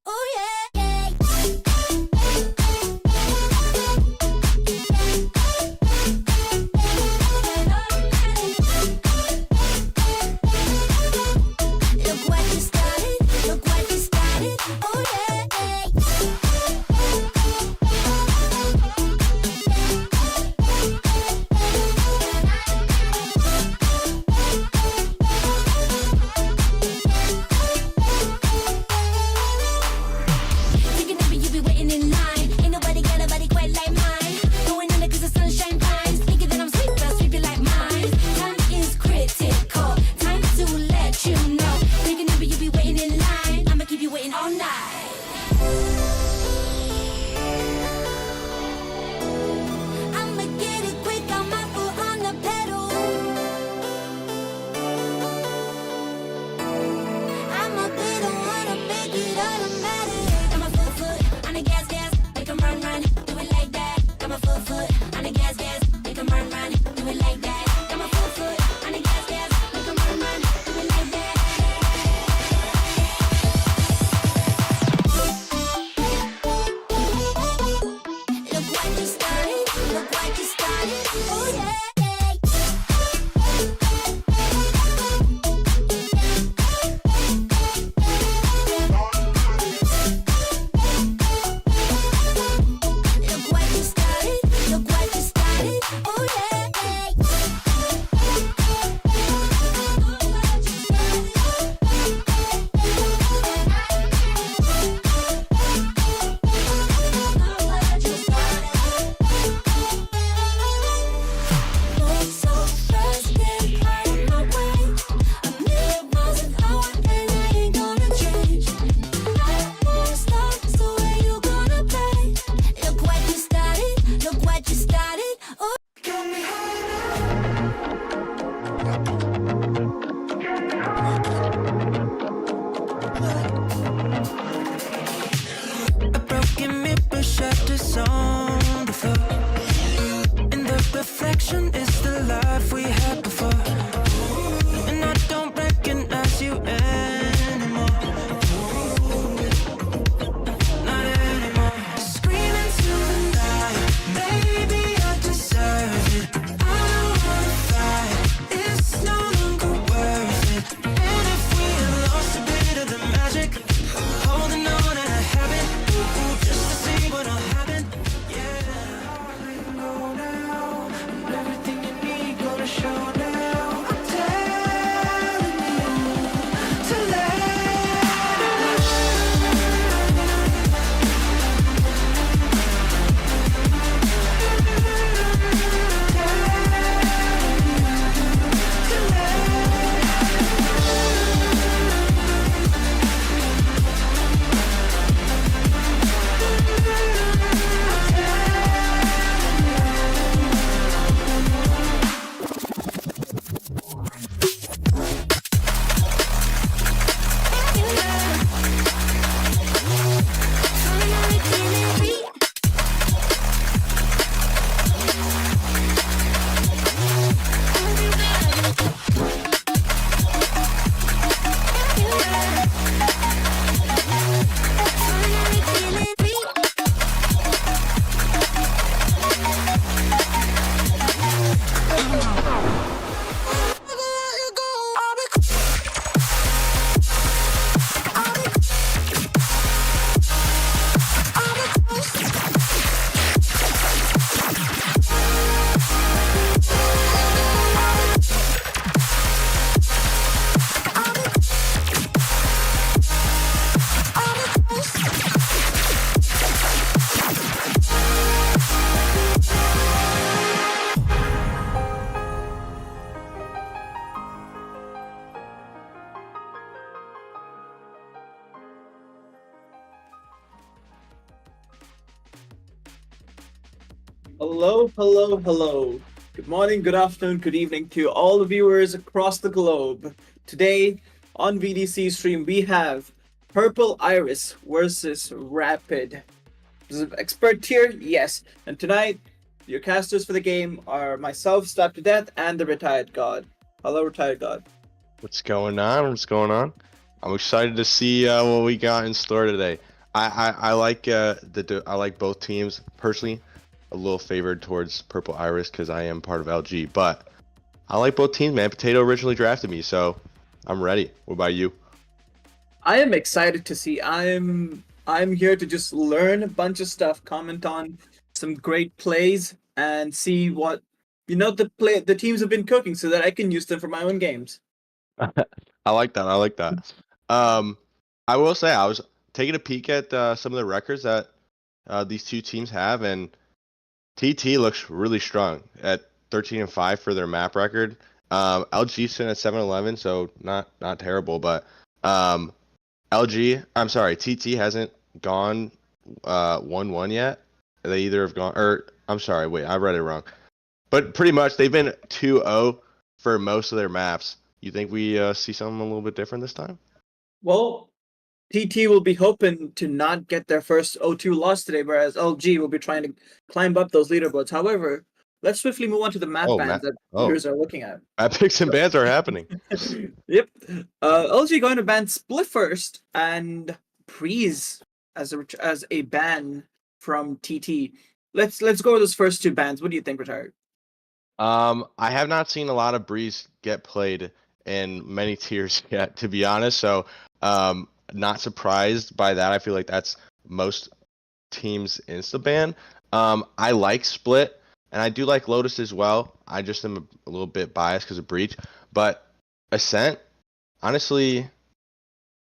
Oh yeah. Hello, hello, hello. Good morning, good afternoon, good evening to all the viewers across the globe. Today on VDC stream, we have Purple Iris versus Rapid. This is expert tier, yes. And tonight, your casters for the game are myself, StabbedtoDeath, and the RetiredGod. Hello, RetiredGod. What's going on? What's going on? I'm excited to see what we got in store today. I like I like both teams personally. A little favored towards Purple Iris because I am part of LG, but I like both teams, man. Potato originally drafted me, so I'm ready. What about you? I am excited to see. I'm here to just learn a bunch of stuff, comment on some great plays, and see what the teams have been cooking, so that I can use them for my own games. I like that. I like that. Um, I will say I was taking a peek at some of the records that these two teams have, and TT looks really strong at 13-5 for their map record. LG sitting at 7-11, so not terrible, but TT hasn't gone 1-1 yet. They either have gone, or I'm sorry, wait, I read it wrong. But pretty much they've been 2-0 for most of their maps. You think we see something a little bit different this time? Well, TT will be hoping to not get their first 0-2 loss today, whereas LG will be trying to climb up those leaderboards. However, let's swiftly move on to the map bans that viewers are looking at. Map picks and bans are happening. Yep. LG going to ban Split first and Breeze as a ban from TT. Let's go with those first two bans. What do you think, Retired? I have not seen a lot of Breeze get played in many tiers yet, to be honest. So, not surprised by that. I feel like that's most teams insta ban. I like Split, and I do like Lotus as well. I just am a little bit biased because of Breach, but Ascent, honestly,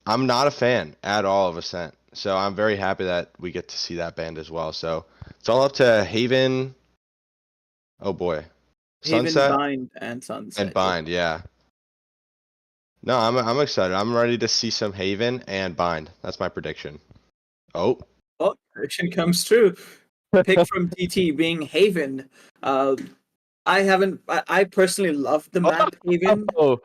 I'm not a fan at all of Ascent. So I'm very happy that we get to see that band as well. So it's all up to Haven. Oh boy. Haven, Sunset Bind, and Sunset. and Bind, yeah. No, I'm excited. I'm ready to see some Haven and Bind. That's my prediction. Oh, Prediction comes true. Pick from TT being Haven. I personally love the map Haven. oh.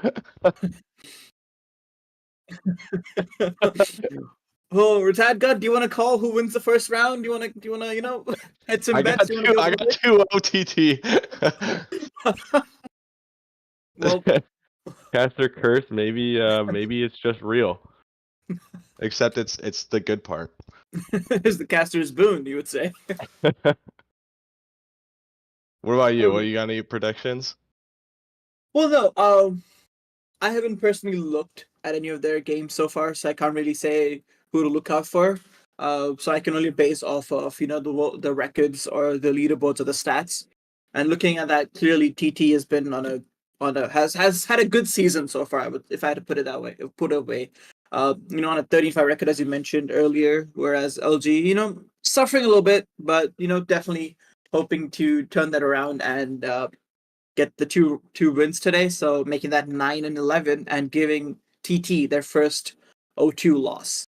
Oh, Retired God, do you want to call who wins the first round? Do you wanna head some bets? I got two OTT. Well, Caster curse, maybe it's just real. Except it's the good part. it's the caster's boon, you would say. What about you? What you got, any predictions? Well, no, I haven't personally looked at any of their games so far, so I can't really say who to look out for. So I can only base off of the records or the leaderboards or the stats. And looking at that, clearly TT has been has had a good season so far. If I had to put it that way, on a 35 record as you mentioned earlier, whereas LG, suffering a little bit, but definitely hoping to turn that around and get the two wins today. So making that 9-11 and giving TT their first 0-2 loss.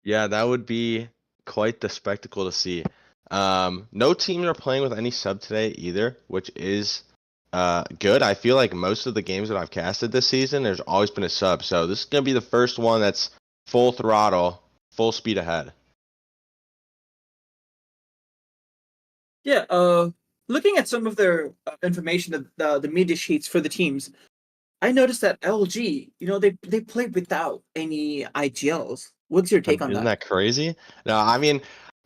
Yeah, that would be quite the spectacle to see. No teams are playing with any sub today either, which is good. I feel like most of the games that I've casted this season, there's always been a sub. So this is going to be the first one that's full throttle, full speed ahead. Yeah, looking at some of their information, the media sheets for the teams, I noticed that LG, they play without any IGLs. What's your take on that? Isn't that crazy? No, I mean,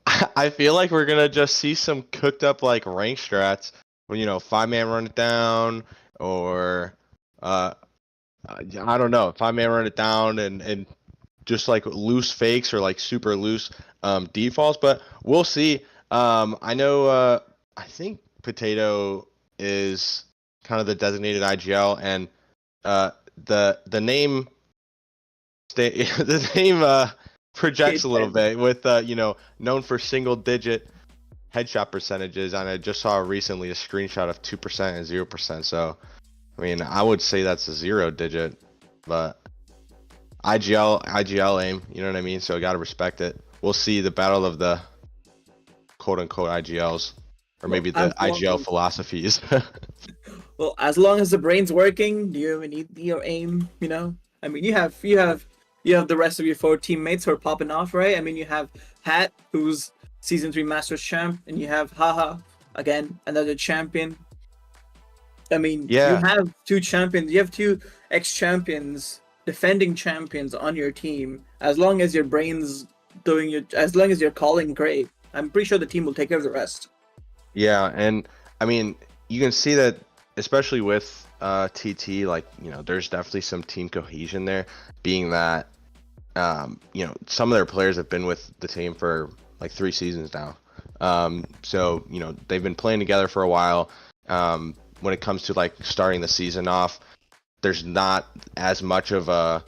I feel like we're gonna just see some cooked up like rank strats when 5-man run it down, or I don't know, 5-man run it down and just like loose fakes or like super loose defaults, but we'll see. I know I think Potato is kind of the designated IGL, and the name the name projects a little bit with known for single digit headshot percentages, and I just saw recently a screenshot of 2% and 0%. So I mean, I would say that's a 0 digit, but IGL aim, you know what I mean? So I gotta respect it. We'll see the battle of the quote unquote IGLs. or Well, maybe as the long IGL as, philosophies. well, as long as the brain's working, do you even need your aim? You know, I mean, you have the rest of your four teammates who are popping off, right? I mean, you have Hat, who's season 3 Masters champ, and you have Haha, again another champion. I mean, you Yeah, have two champions. You have two ex-champions, defending champions on your team. As long as your brain's as long as you're calling great, I'm pretty sure the team will take care of the rest. yeah, and I mean, you can see that, especially with TT, like, there's definitely some team cohesion there, being that some of their players have been with the team for like 3 seasons now. So they've been playing together for a while. When it comes to like starting the season off, there's not as much of a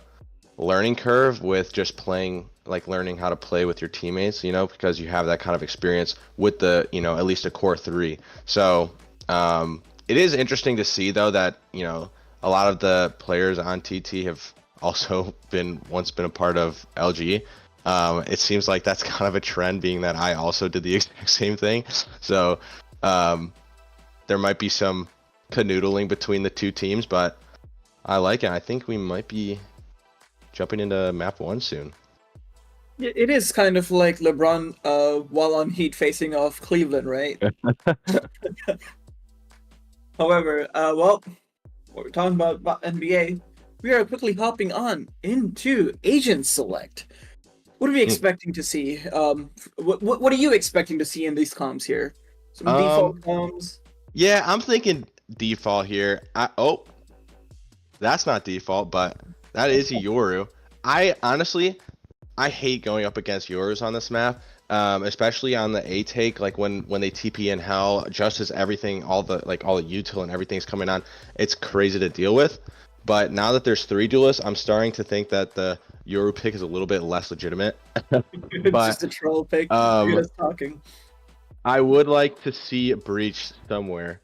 learning curve with just playing, like learning how to play with your teammates, because you have that kind of experience with the, at least a core three. So it is interesting to see though that, a lot of the players on TT have also once been a part of LG. It seems like that's kind of a trend, being that I also did the exact same thing. So there might be some canoodling between the two teams, but I like it. I think we might be jumping into map 1 soon. It is kind of like LeBron while on Heat facing off Cleveland, right? However, well, we're talking about NBA. We are quickly hopping on into Agent Select. What are we expecting to see? What are you expecting to see in these comms here? Some default comms. Yeah, I'm thinking default here. That's not default, but that is a Yoru. I hate going up against Yorus on this map, especially on the A take. Like when they TP in hell, just as everything, all the util and everything's coming on, it's crazy to deal with. But now that there's 3 duelists, I'm starting to think that the Yoru pick is a little bit less legitimate. It's But just a troll pick. You're just talking. I would like to see a breach somewhere.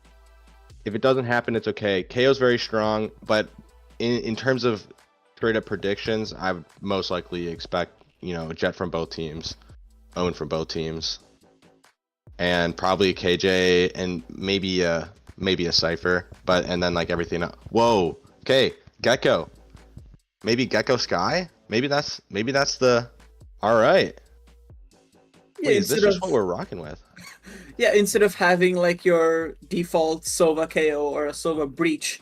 If it doesn't happen, it's okay. KO's very strong, but in terms of straight up predictions, I would most likely expect, a Jet from both teams, Own from both teams, and probably KJ and maybe a Cypher, and then like everything else. Whoa, okay, Gecko, maybe Gecko Sky, maybe that's the. All right. Yeah, Wait, is this just what we're rocking with? Yeah, instead of having like your default Sova KO or a Sova breach,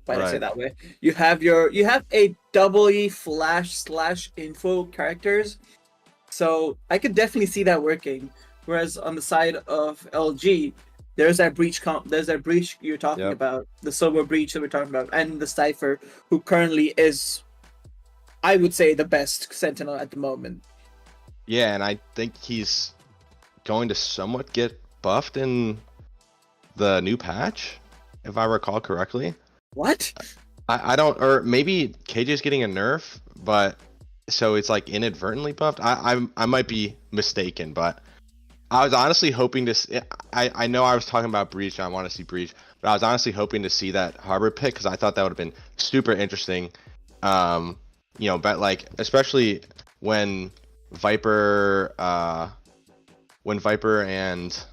why did I say that way? You have a doubly flash/info characters. So I could definitely see that working. Whereas on the side of LG, there's that breach you're talking about, the Sova breach that we're talking about, and the Cypher, who currently is, I would say, the best Sentinel at the moment. Yeah, and I think he's going to somewhat get buffed in the new patch, if I recall correctly. What? I don't, or maybe KJ's getting a nerf, but so it's like inadvertently buffed. I might be mistaken, but I was honestly hoping to. I know I was talking about Breach, and I want to see Breach, but I was honestly hoping to see that Harbor pick, because I thought that would have been super interesting. But like especially when Viper and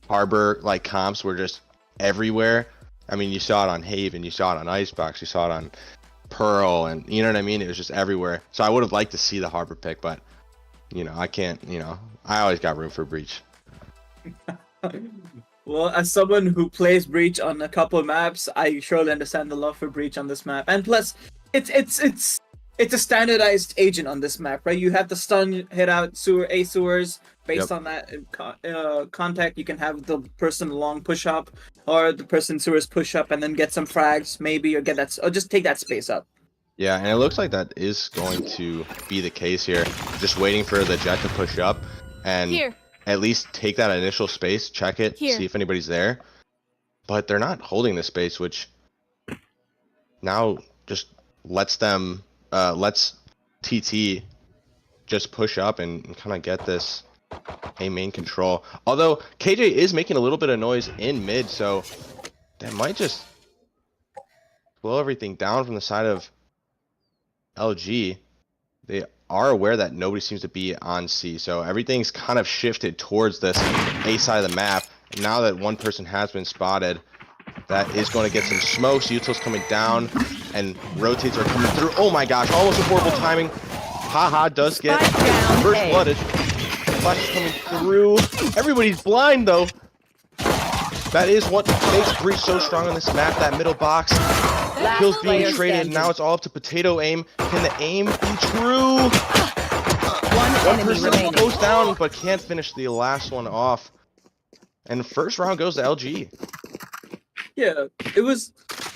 Harbor like comps were just everywhere. I mean, you saw it on Haven, you saw it on Icebox, you saw it on Pearl, and you know what I mean? It was just everywhere. So I would have liked to see the Harbor pick, but I can't, I always got room for Breach. Well, as someone who plays Breach on a couple of maps, I surely understand the love for Breach on this map. And plus, it's a standardized agent on this map, right? You have the stun hit out sewers. Based on that contact, you can have the person long push up, or the person sewers push up and then get some frags, maybe, or just take that space up. Yeah, and it looks like that is going to be the case here. Just waiting for the Jet to push up and at least take that initial space, check it, see if anybody's there. But they're not holding the space, which now just lets TT just push up and kind of get this A main control. Although KJ is making a little bit of noise in mid, so that might just slow everything down from the side of LG. They are aware that nobody seems to be on C, so everything's kind of shifted towards this A side of the map. now that one person has been spotted, that is going to get some smokes. Util's coming down, and rotates are coming through. Oh my gosh, almost a horrible timing. Haha does get first blooded. Flash is coming through. Everybody's blind though. That is what makes Breach so strong on this map, that middle box. Kills being traded, and now it's all up to Potatoaim. Can the aim be true? One person goes down, but can't finish the last one off. And first round goes to LG. Yeah,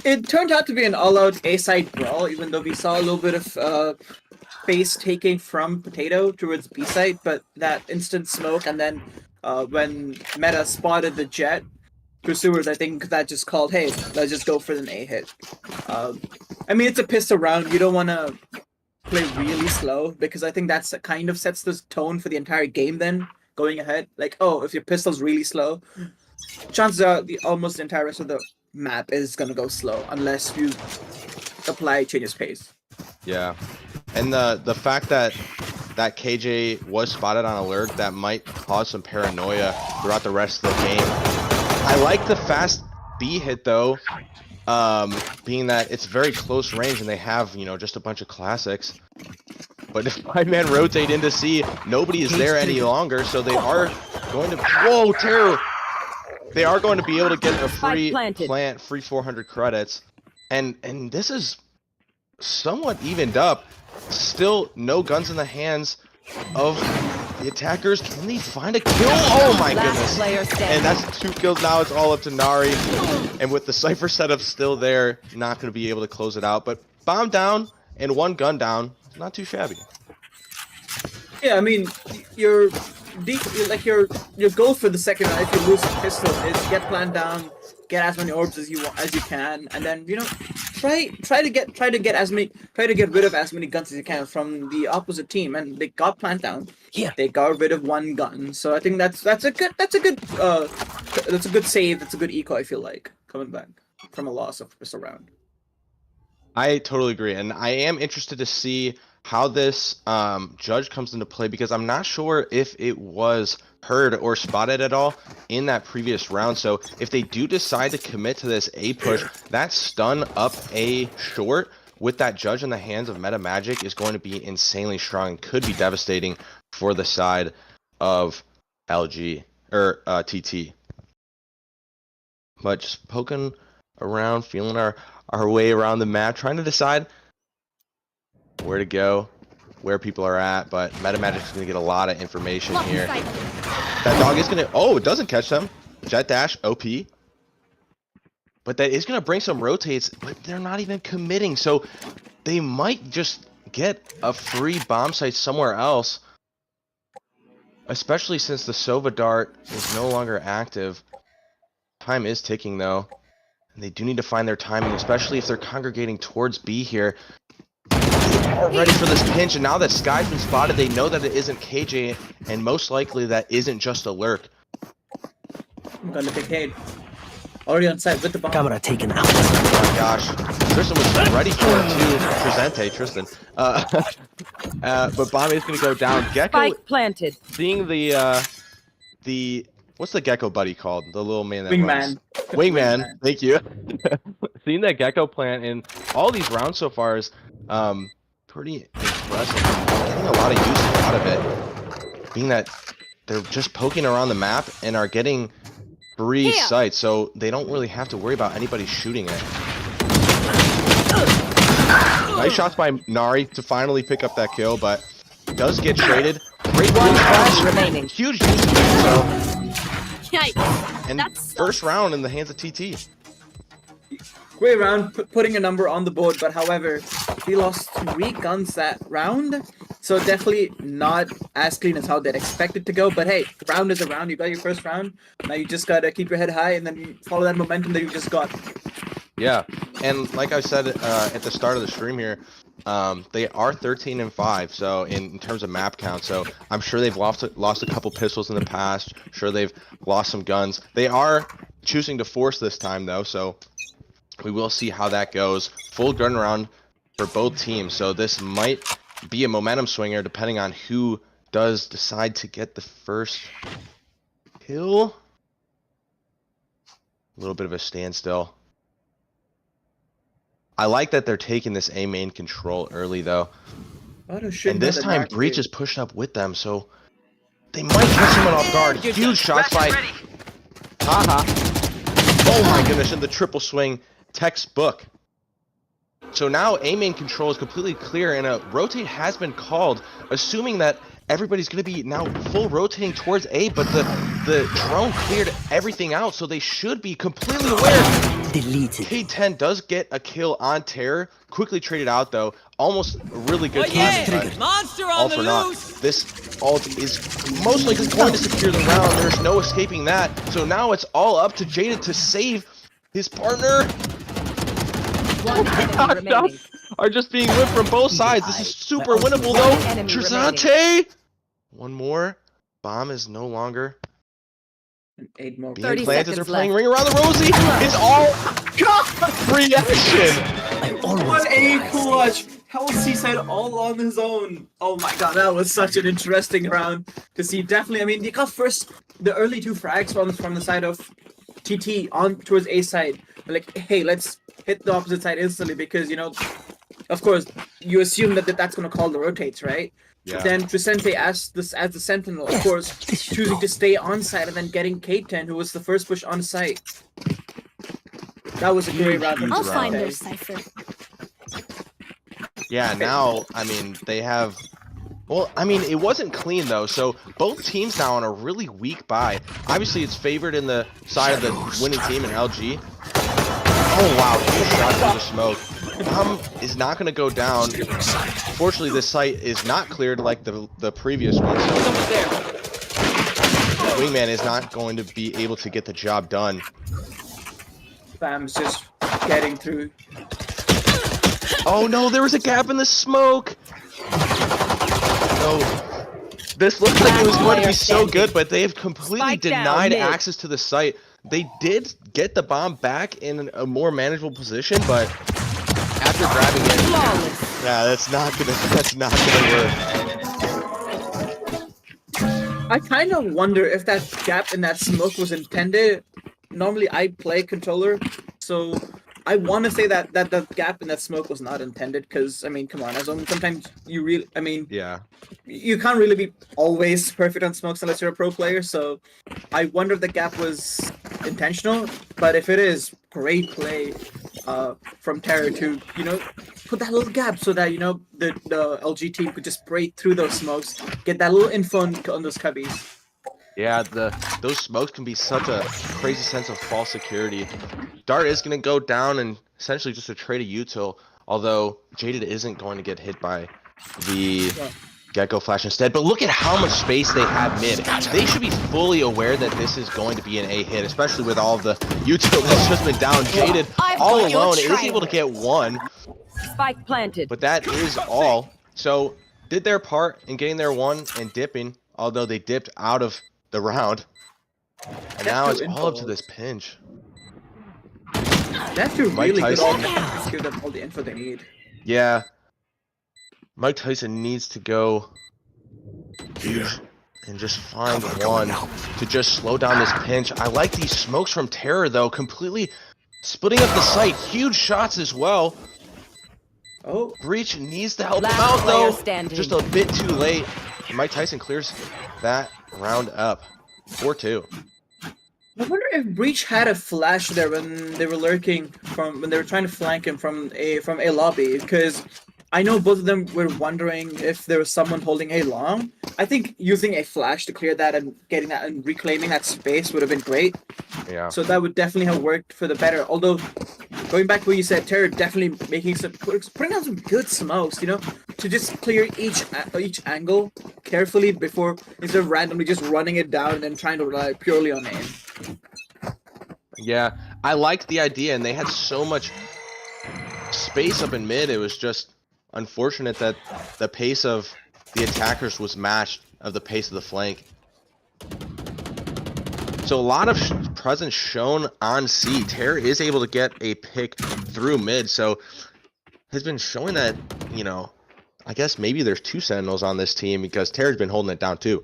it turned out to be an all-out A-side brawl, even though we saw a little bit of base taking from Potato towards B-side, but that instant smoke, and then when Meta spotted the Jet pursuers, I think that just called, hey, let's just go for an A hit. I mean, it's a pistol round. You don't want to play really slow, because I think that's kind of sets the tone for the entire game then, going ahead. Like, oh, if your pistol's really slow, chances are almost the entire rest of the map is going to go slow, unless you apply changes pace. Yeah. And the fact that KJ was spotted on alert, that might cause some paranoia throughout the rest of the game. I like the fast B hit though, being that it's very close range and they have, you know, just a bunch of classics. But if my man rotate into C, nobody is there any longer, so they are going to, whoa, terror! They are going to be able to get a free plant, free 400 credits. And this is somewhat evened up. Still no guns in the hands of the attackers. Can they find a kill? Oh my goodness. And that's 2 kills now. It's all up to Nari. And with the Cypher setup still there, not going to be able to close it out. But bomb down and 1 gun down. Not too shabby. Yeah, I mean, your goal for the second round, if you lose a pistol, is get plant down, get as many orbs as you can, and then, you know, try to get rid of as many guns as you can from the opposite team. And they got plant down. Yeah. They got rid of 1 gun. So I think that's a good save. That's a good eco. I feel like coming back from a loss of pistol round. I totally agree, and I am interested to see how this judge comes into play, because I'm not sure if it was heard or spotted at all in that previous round. So if they do decide to commit to this A push, that stun up A short with that judge in the hands of metamagic is going to be insanely strong and could be devastating for the side of LG or TT. But just poking around, feeling our way around the map, trying to decide where to go, where people are at, but metamagic is going to get a lot of information here. That dog is going to, oh, it doesn't catch them. Jet dash, OP. But that is going to bring some rotates, but they're not even committing, so they might just get a free bomb site somewhere else, especially since the Sova dart is no longer active. Time is ticking though, and they do need to find their timing, especially if they're congregating towards B here. Are ready for this pinch, and now that Sky's been spotted, they know that it isn't KJ, and most likely that isn't just a lurk. I'm gonna pick Cade. Already on site with the bomb. Camera taken out. Oh my gosh. Tristan was ready for it too. Trisente, but bomb is gonna go down. Gecko Spike planted. seeing the what's the gecko buddy called? The little man that Wingman. Wingman, thank you. Seeing that gecko plant in all these rounds so far is pretty impressive. Getting a lot of use out of it. Being that they're just poking around the map and are getting free sights, so they don't really have to worry about anybody shooting it. Nice shots by Nari to finally pick up that kill, but does get traded. Great remaining. Huge use, so. Yikes. And first round in the hands of TT. Great round, putting a number on the board, but however, we lost 3 guns that round, so definitely not as clean as how they'd expect it to go. But hey, round is a round. You got your first round. Now you just gotta keep your head high and then follow that momentum that you just got. Yeah, and like I said at the start of the stream here, they are 13-5. So in terms of map count, so I'm sure they've lost a couple pistols in the past. Sure, they've lost some guns. They are choosing to force this time though, so we will see how that goes. Full gun round for both teams, so this might be a momentum swinger depending on who does decide to get the first kill. A little bit of a standstill. I like that they're taking this A main control early though. And this time Breach is pushed up with them, so they might catch someone off guard. Huge shots by Haha. Oh my goodness, and the triple swing, textbook. So now A main control is completely clear, and a rotate has been called, assuming that everybody's going to be now full rotating towards A, but the drone cleared everything out, so they should be completely aware. Deleted. K10 does get a kill on Terror, quickly traded out though, almost a really good Monster on all the for naught. loose. This ult is most likely going to secure the round, there's no escaping that, so now it's all up to Jaded to save his partner. One enemy remaining. Are just being whipped from both sides. This is super winnable though. Trisente! One more. Bomb is no longer 8 more. being planted. They're playing Ring Around the Rosie. It's all reaction. What a clutch! How was Seaside all on his own? Oh my god, that was such an interesting round to see. Definitely, I mean, they got the early 2 frags from the side of TT on towards A side. Like, hey, let's hit the opposite side instantly because, you know, of course, you assume that that's going to call the rotates, right? Yeah. Then Trisente as the sentinel, of course, choosing to stay on site and then getting K10, who was the first push on site. That was a great round. I'll find their cipher. Yeah, now, I mean, they have... Well, I mean, it wasn't clean, though, so both teams now on a really weak bye. Obviously, it's favored in the side of the winning team in LG. Oh, wow, huge shot through the smoke. Bomb is not going to go down. Fortunately, this site is not cleared like the previous one, so Wingman is not going to be able to get the job done. Bam's just getting through. Oh, no, there was a gap in the smoke! So, this looks like it was going to be so good, but they have completely denied access to the site. They did get the bomb back in a more manageable position, but after grabbing it, yeah, that's not gonna work. I kind of wonder if that gap in that smoke was intended. Normally, I play controller, so I want to say that the gap in that smoke was not intended. Because I mean, come on, sometimes Yeah. You can't really be always perfect on smokes unless you're a pro player. So I wonder if the gap was intentional. But if it is, great play from Terror to, you know, put that little gap so that, you know, the LG team could just break through those smokes, get that little info on those cubbies. Yeah, those smokes can be such a crazy sense of false security. Dart is going to go down and essentially just a trade of util, although Jaded isn't going to get hit by the Gecko Flash instead. But look at how much space they have mid. They should be fully aware that this is going to be an A hit, especially with all of the util that's just been down. Jaded, all alone, is able to get one. Spike planted. But that is all. So, did their part in getting their one and dipping, although they dipped out of the round. And now it's all up to this pinch. That's a really good all give them all the info they need. Yeah. Mike Tyson needs to go and just find one to just slow down this pinch. I like these smokes from Terror, though, completely splitting up the site. Huge shots as well. Oh. Breach needs to help him out, though. Just a bit too late. Mike Tyson clears that round up. 4-2. I wonder if Breach had a flash there when they were lurking when they were trying to flank him from a lobby, because I know both of them were wondering if there was someone holding A long. I think using a flash to clear that and getting that and reclaiming that space would have been great. Yeah. So that would definitely have worked for the better. Although, going back to what you said, Terror definitely putting out some good smokes, you know, to just clear each angle carefully before instead of randomly just running it down and then trying to rely purely on aim. Yeah, I liked the idea, and they had so much space up in mid. It was just unfortunate that the pace of the attackers was matched of the pace of the flank. So a lot of presence shown on C. Terror is able to get a pick through mid, so has been showing that, you know, I guess maybe there's 2 Sentinels on this team because Terror's been holding it down too.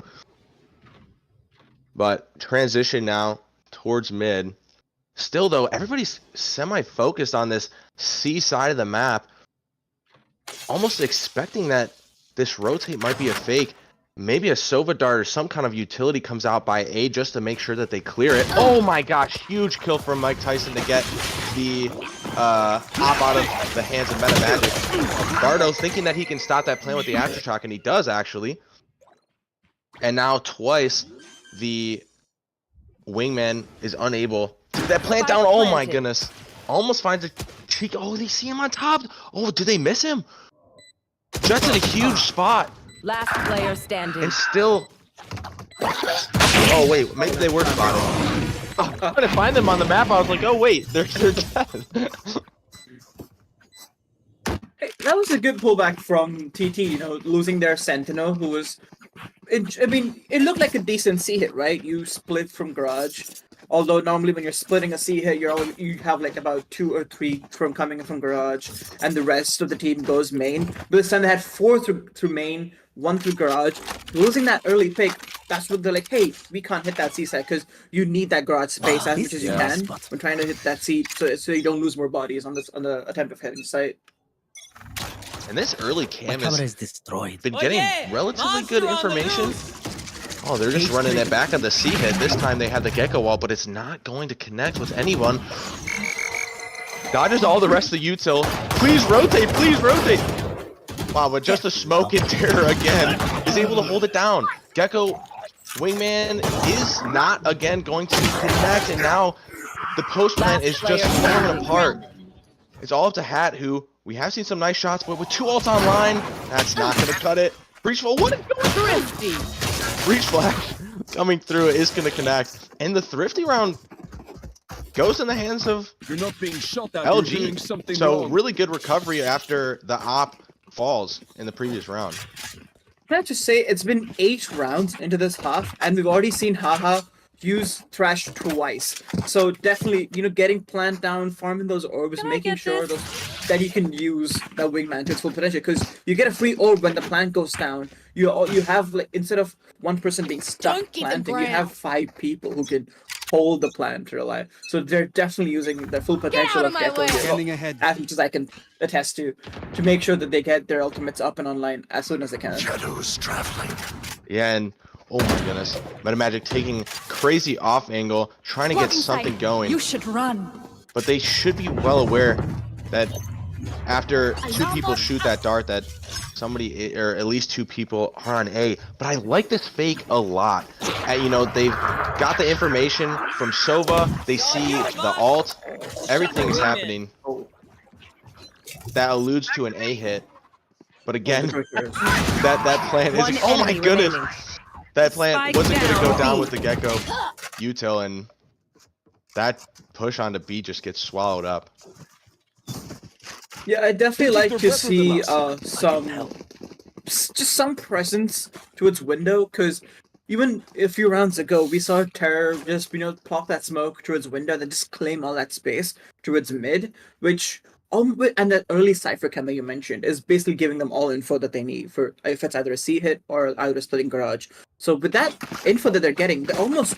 But transition now towards mid. Still, though, everybody's semi-focused on this C side of the map, almost expecting that this rotate might be a fake. Maybe a Sova dart or some kind of utility comes out by A just to make sure that they clear it. Oh my gosh, huge kill from Mike Tyson to get the op out of the hands of metamagic. Bardo thinking that he can stop that plan with the aftershock, and he does actually. And now twice the wingman is unable to get that plant down. Oh my goodness. Almost finds a cheek. Oh, they see him on top. Oh, did they miss him? Jets in a huge spot. Last player standing. And still. Oh wait, maybe they were spotted. Oh, I'm trying to find them on the map. I was like, oh wait, they're dead. Hey, that was a good pullback from TT. You know, losing their Sentinel, who was. I mean, it looked like a decent C hit, right? You split from garage. Although normally when you're splitting a C hit, you have like about 2 or 3 from coming in from garage, and the rest of the team goes main. But this time they had 4 through main, 1 through garage. Losing that early pick, that's what they're like, hey, we can't hit that C side because you need that garage space as much as you can when trying to hit that C, so you don't lose more bodies on the attempt of hitting site. And this early cam is destroyed. Been getting relatively good information. Oh, they're just running it back on the C hit. This time they have the Gecko wall, but it's not going to connect with anyone. Dodges all the rest of the util. Please rotate, please rotate. Wow, but just a smoke and terror again is able to hold it down. Gecko wingman is not again going to connect, and now the post plant is just falling apart. It's all up to Hat, who we have seen some nice shots, but with 2 ults online, that's not going to cut it. Breach flash, what is going through? Breach flash coming through is going to connect, and the thrifty round goes in the hands of You're not being shot at. LG. You're doing something So wrong. really good recovery after the op falls in the previous round. Can I just say, it's been 8 rounds into this half, and we've already seen Haha use Thrash twice. So definitely, you know, getting plant down, farming those orbs, making sure that you can use that wingman to its full potential. Because you get a free orb when the plant goes down. You have, like, instead of one person being stuck planting, you have 5 people who can hold the plant alive. So they're definitely using the full potential of Gecko here, as much as I can attest to make sure that they get their ultimates up and online as soon as they can. Shadows traveling. Yeah, and oh my goodness, metamagic taking crazy off angle, trying to get something going. You should run. But they should be well aware that after 2 people shoot that dart, that somebody, or at least 2 people, are on A. But I like this fake a lot. You know, they've got the information from Sova. They see the alt. Everything is happening. That alludes to an A hit. But again, that plan is. Oh my goodness! That plan wasn't going to go down with the Gecko util, and that push onto B just gets swallowed up. Yeah, I definitely like to see some presence to its window, because even a few rounds ago, we saw Terror just, you know, pop that smoke through its window and then just claim all that space through its mid, which, and that early Cypher cam that you mentioned is basically giving them all info that they need for if it's either a C hit or either a splitting garage. So with that info that they're getting, they're almost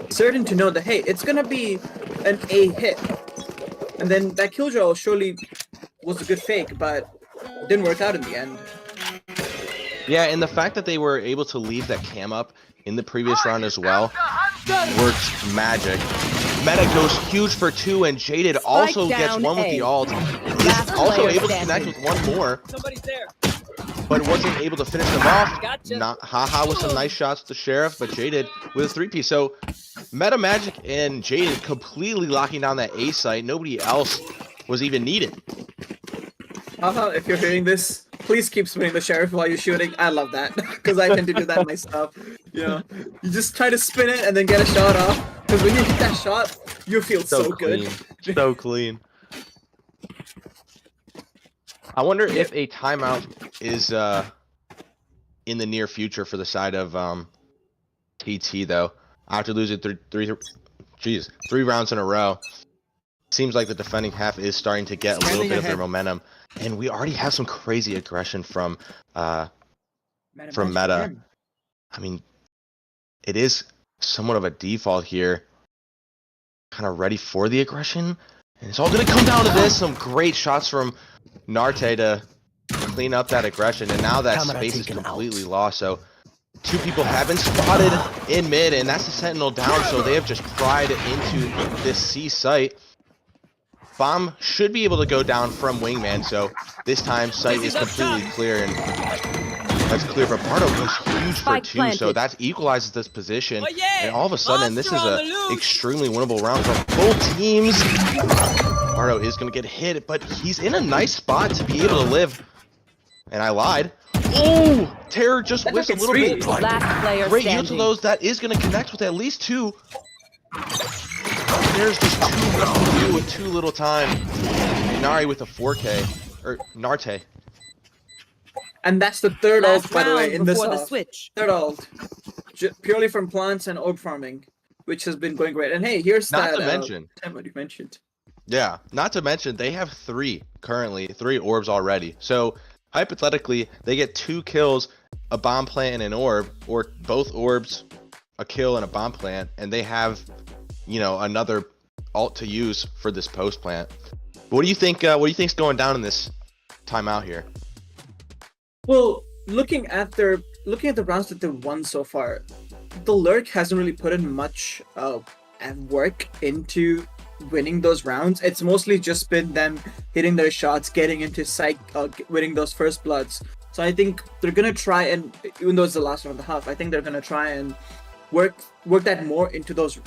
certain to know that, hey, it's gonna be an A hit. And then that killjoy surely was a good fake, but didn't work out in the end. Yeah, and the fact that they were able to leave that cam up in the previous round as well works magic. Meta goes huge for 2, and Jaded also gets 1 with the ult. Is also able to connect with 1 more. Somebody's there. But wasn't able to finish them off. Not Haha with some nice shots to Sheriff, but Jaded with a 3-piece. So metamagic and Jaded completely locking down that A site. Nobody else was even needed. Haha, if you're hearing this, please keep spinning the Sheriff while you're shooting. I love that, because I tend to do that myself. You know, you just try to spin it and then get a shot off, because when you hit that shot, you feel so good. So clean. I wonder if a timeout is in the near future for the side of TT, though. After losing three rounds in a row, seems like the defending half is starting to get a little bit of their momentum, and we already have some crazy aggression from Meta. I mean, it is somewhat of a default here. kind of ready for the aggression. And it's all going to come down to this. Some great shots from Narte to clean up that aggression. And now that space is completely lost. So 2 people have been spotted in mid, and that's the Sentinel down. So they have just pried into this C site. Bomb should be able to go down from Wingman. So this time, site is completely clear. And that's clear, but Bardo goes huge for 2, so that equalizes this position. And all of a sudden, this is an extremely winnable round for both teams. Bardo is going to get hit, but he's in a nice spot to be able to live. And I lied. Oh! Terror just whiffs a little bit. Last player Great standing. use of those. That is going to connect with at least 2. There's just too much to do with too little time. Nari with a 4K. Or Narte. And that's the third Last ult, by the way, round in this before the half. switch. Third ult. Purely from plants and orb farming, which has been going great. And hey, here's Not that to mention. what you mentioned. Yeah, not to mention they have 3 currently, 3 orbs already. So hypothetically, they get 2 kills, a bomb plant and an orb, or both orbs, a kill and a bomb plant, and they have, you know, another ult to use for this post plant. What do you think? What do you think's going down in this timeout here? Well, looking at the rounds that they've won so far, the Lurk hasn't really put in much work into winning those rounds. It's mostly just been them hitting their shots, getting into sight, winning those first bloods. So I think they're gonna try and, even though it's the last round of the half, I think they're gonna try and work that more into those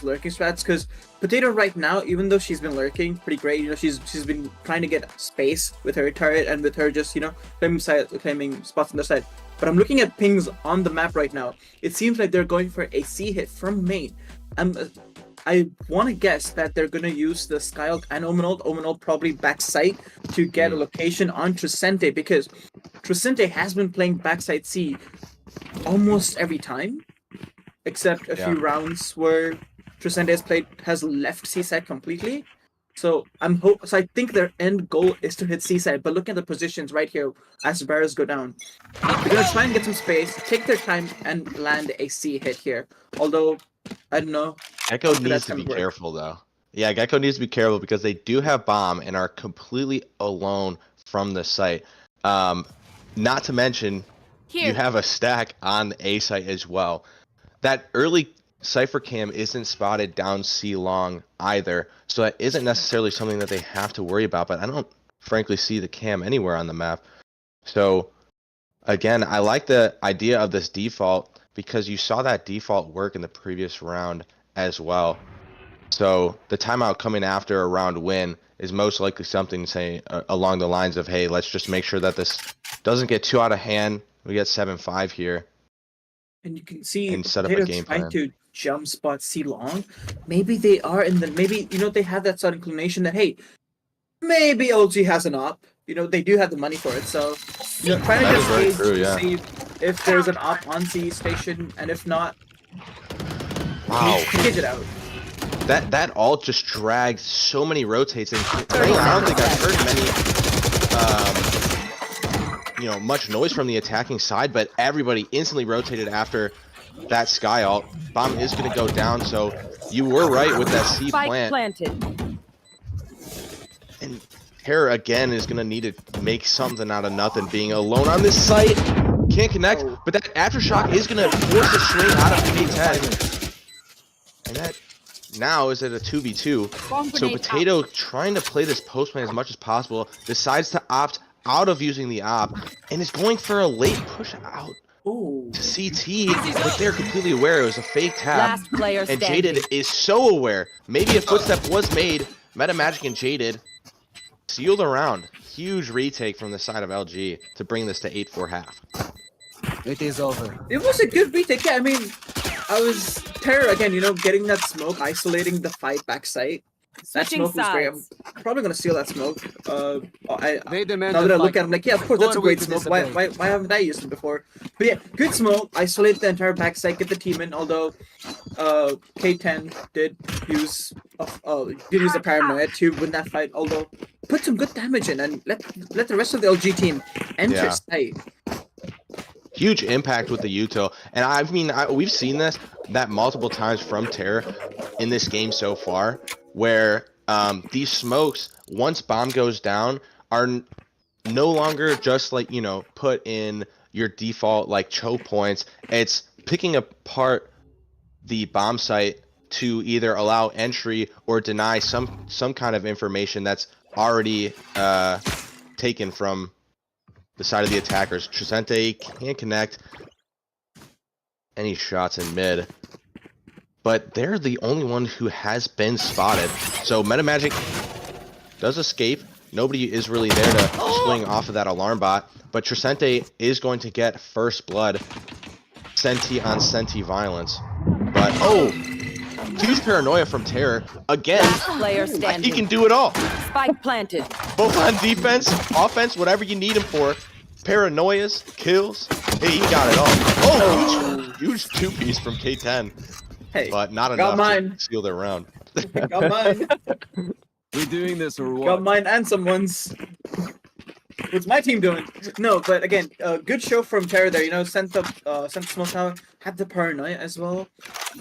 lurking strats. Because Potato right now, even though she's been lurking pretty great, you know, she's been trying to get space with her turret and with her just, you know, claiming spots on the side. But I'm looking at pings on the map right now. It seems like they're going for a C hit from main. I want to guess that they're going to use the Sky Ult and Omen Ult probably backside to get a location on Trisente, because Trisente has been playing backside C almost every time, except a few rounds where Trisente has left C side completely. So I think their end goal is to hit C side. But look at the positions right here as the barriers go down. They're gonna try and get some space, take their time, and land a C hit here. Although I don't know. Gecko needs to be careful though. Yeah, Gecko needs to be careful because they do have bomb and are completely alone from the site. Not to mention, you have a stack on the A site as well. That early Cypher cam isn't spotted down C long either, so that isn't necessarily something that they have to worry about, but I don't frankly see the cam anywhere on the map. So again, I like the idea of this default because you saw that default work in the previous round as well. So the timeout coming after a round win is most likely something, say, along the lines of, hey, let's just make sure that this doesn't get too out of hand. We get 7-5 here. And you can see and set up a game trying plan. to jump spot C long. Maybe they are in the, maybe, you know, they have that sort of inclination that, hey, maybe LG has an op. You know, they do have the money for it. So, you know, trying to That get is very space true, to yeah. see if there's an op on C station, and if not, Wow. get it out. That all just dragged so many rotates, and I don't think I've heard many, much noise from the attacking side, but everybody instantly rotated after that Sky ult. Bomb is going to go down, so you were right with that C Spike plant. planted. And Terror again is going to need to make something out of nothing, being alone on this site. Can't connect, but that aftershock is going to force a swing out of K10. And that now is at a 2v2. So Potato trying to play this post plan as much as possible, decides to opt out of using the op, and is going for a late push out Ooh. to CT, but they're completely aware it was a fake tap. Last player And standing. Jaded is so aware. Maybe a footstep was made. Metamagic and Jaded sealed around. Huge retake from the side of LG to bring this to 8-4 half. It is over. It was a good retake. Yeah, I mean, I was Terror again, you know, getting that smoke, isolating the fight backside. That Switching smoke was great. I'm sides. probably gonna steal that smoke. They demand Now that I a look fight. at it, I'm like, yeah, of course, Who that's a are we great to smoke. disobey? Why haven't I used it before? But yeah, good smoke. Isolate the entire backside, get the team in. Although, K10 did use the paranoia to win that fight. Although, put some good damage in and let the rest of the LG team enter Yeah. site. huge impact with the util. And I mean, we've seen that multiple times from Terror in this game so far, where these smokes, once bomb goes down, are no longer just like, you know, put in your default like choke points. It's picking apart the bomb site to either allow entry or deny some kind of information that's already taken from the side of the attackers. Trisente can't connect any shots in mid, but they're the only one who has been spotted. So metamagic does escape. Nobody is really there to swing off of that alarm bot, but Trisente is going to get first blood. Senti on Senti violence. But, oh, huge paranoia from Terror. Again, Player standing. he can do it all. Spike planted. Both on defense, offense, whatever you need him for. Paranoias, kills. Hey, he got it all. Oh, huge two-piece from K10. Hey, But not got enough mine. to seal their round. Got mine. We doing this or what? Got mine and someone's. What's my team doing? No, but again, good show from Terror there. You know, sent the smoke out, had the paranoia as well.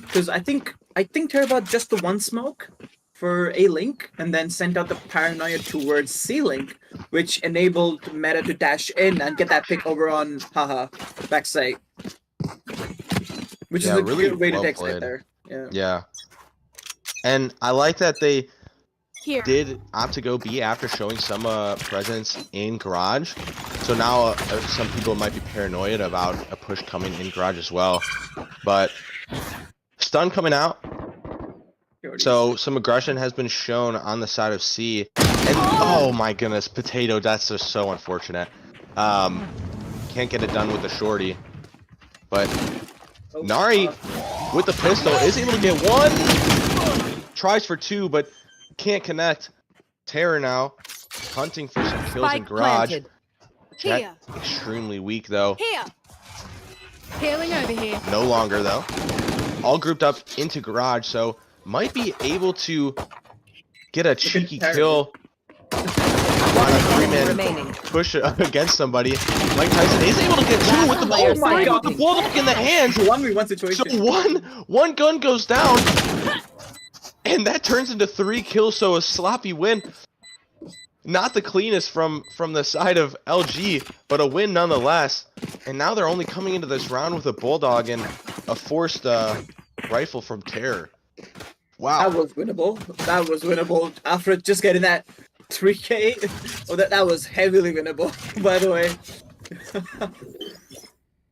Because I think Terror bought just the one smoke for A link, and then sent out the paranoia towards C link, which enabled Meta to dash in and get that pick over on backside. Which is a really good way to well exit played. there. Yeah. Yeah. And I like that they Here. did opt to go B after showing some presence in garage. So now some people might be paranoid about a push coming in garage as well. But stun coming out. So some aggression has been shown on the side of C. And oh my goodness, Potato, that's just so unfortunate. Can't get it done with the shorty. But Nari with the pistol is able to get one. Tries for two, but can't connect. Terror now hunting for some kills in Spike garage. planted. Jet Here. extremely weak though. Here. Healing over here. No longer though. All grouped up into garage, so might be able to get a cheeky kill on a three-man remaining. push against somebody. Mike Tyson is able to get two with the player with the bulldog in the hands. 1v1 So situation. one gun goes down, and that turns into 3 kills. So a sloppy win. Not the cleanest from the side of LG, but a win nonetheless. And now they're only coming into this round with a bulldog and a forced rifle from Terror. Wow. That was winnable. That was winnable after just getting that 3K. Oh, that was heavily winnable, by the way.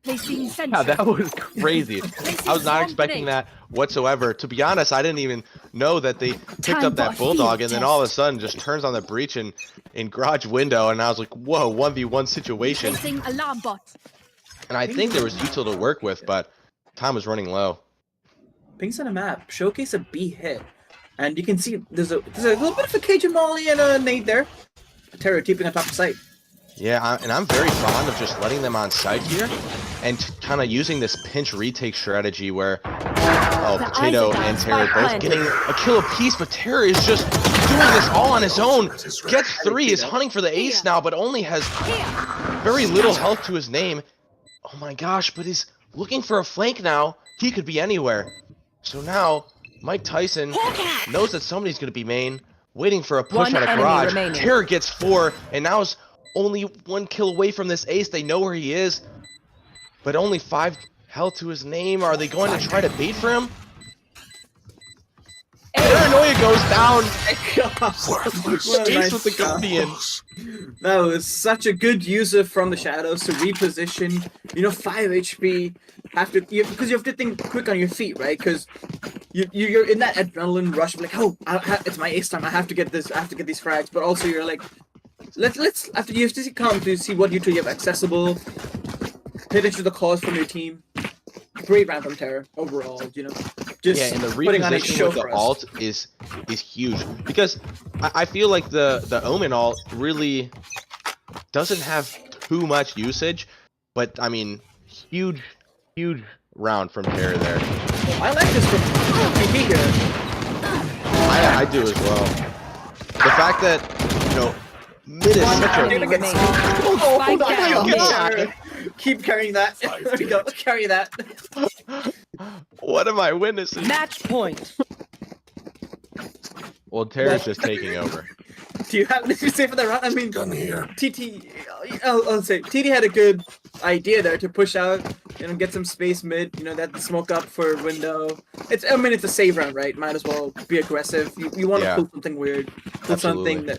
Placing sentry. Yeah, that was crazy. I was not expecting that whatsoever. To be honest, I didn't even know that they picked up that bulldog, and then all of a sudden just turns on the breach in garage window, and I was like, whoa, 1v1 situation. Placing alarm bot. And I think there was util to work with, but time was running low. Pings on a map showcase a B hit, and you can see there's a little bit of a Cajun Molly and a nade there. Terror keeping on top of sight. Yeah, and I'm very fond of just letting them on site here and kind of using this pinch retake strategy where Potato and Terror both getting a kill apiece, but Terror is just doing this all on his own. Gets 3, is hunting for the ace now, but only has very little health to his name. Oh my gosh, but he's looking for a flank now. He could be anywhere. So now, Mike Tyson knows that somebody's going to be main, waiting for a push One out of enemy garage. remaining. Terror gets 4, and now is only 1 kill away from this ace. They know where he is, but only 5 health to his name. Are they going to try to bait for him? Paranoia goes down. What a Ace with the nice Guardian. That was such a good user from the shadows to reposition. 5 HP. Because you have to think quick on your feet, right? Because you're in that adrenaline rush of like, oh, it's my ace time. I have to get this. I have to get these frags. But also you're like, let's after you have to come to see what util you have accessible. Pay attention to the calls from your team. Great round from Terror overall. Just Yeah, and the putting on a repositioning show with the for us. alt is huge because I feel like the Omen alt really doesn't have too much usage, but I mean huge round from Terror there. I like this from PP here. I do as well. The fact that mid is such a enemy remaining. Oh, hold on. Spike down. Terror. Keep carrying that. There we go. Carry that. What am I witnessing? Match point. Well, Tara's just taking over. Do you have anything to say for that round? I mean, Gun here. TT. I'll say TT had a good idea there to push out, get some space mid. That smoke up for window. It's a save round, right? Might as well be aggressive. You want to pull something weird, pull something that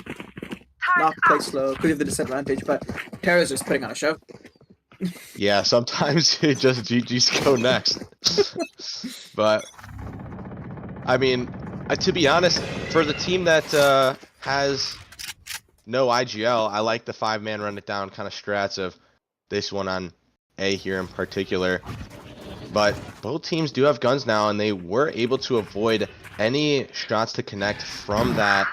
not play slow, could have the disadvantage. But Tara's just putting on a show. Yeah, sometimes it just GG's go next. But I mean, to be honest, for the team that has no IGL, I like the 5-man run it down kind of strats of this one on A here in particular. But both teams do have guns now, and they were able to avoid any shots to connect from that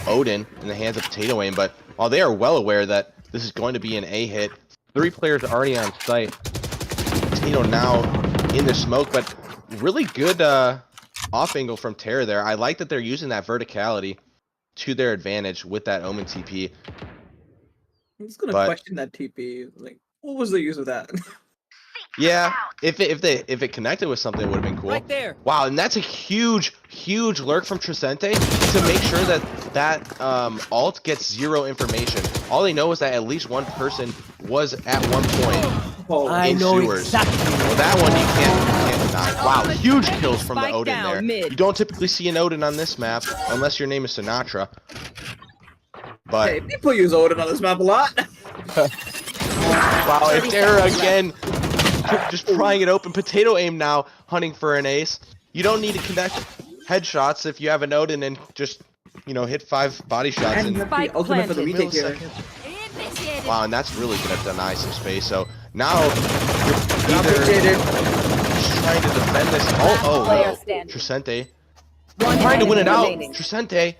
Odin in the hands of Potatoaim. But while they are well aware that this is going to be an A hit, 3 players already on site. Potato now in the smoke, but really good off angle from Terra there. I like that they're using that verticality to their advantage with that Omen TP. I'm just gonna question that TP. Like, what was the use of that? Yeah, if it connected with something, it would have been cool. Right there. Wow, and that's a huge lurk from Trisente to make sure that alt gets 0 information. All they know is that at least one person was at one point I in know sewers. exactly. Well, that one you can't deny. Wow, huge kills from the Spike Odin down there. mid. You don't typically see an Odin on this map unless your name is Sinatra. But Hey, people use Odin on this map a lot. wow, it's Terra again. Just prying it open. Potatoaim now hunting for an ace. You don't need to connect headshots if you have an Odin and just, hit 5 body shots And in the ultimate for the retake here. milliseconds. Wow, and that's really gonna deny some space. So now you're Not either jaded. just trying to defend this. Player standing. Trisente One trying to win it enemy out. remaining. Trisente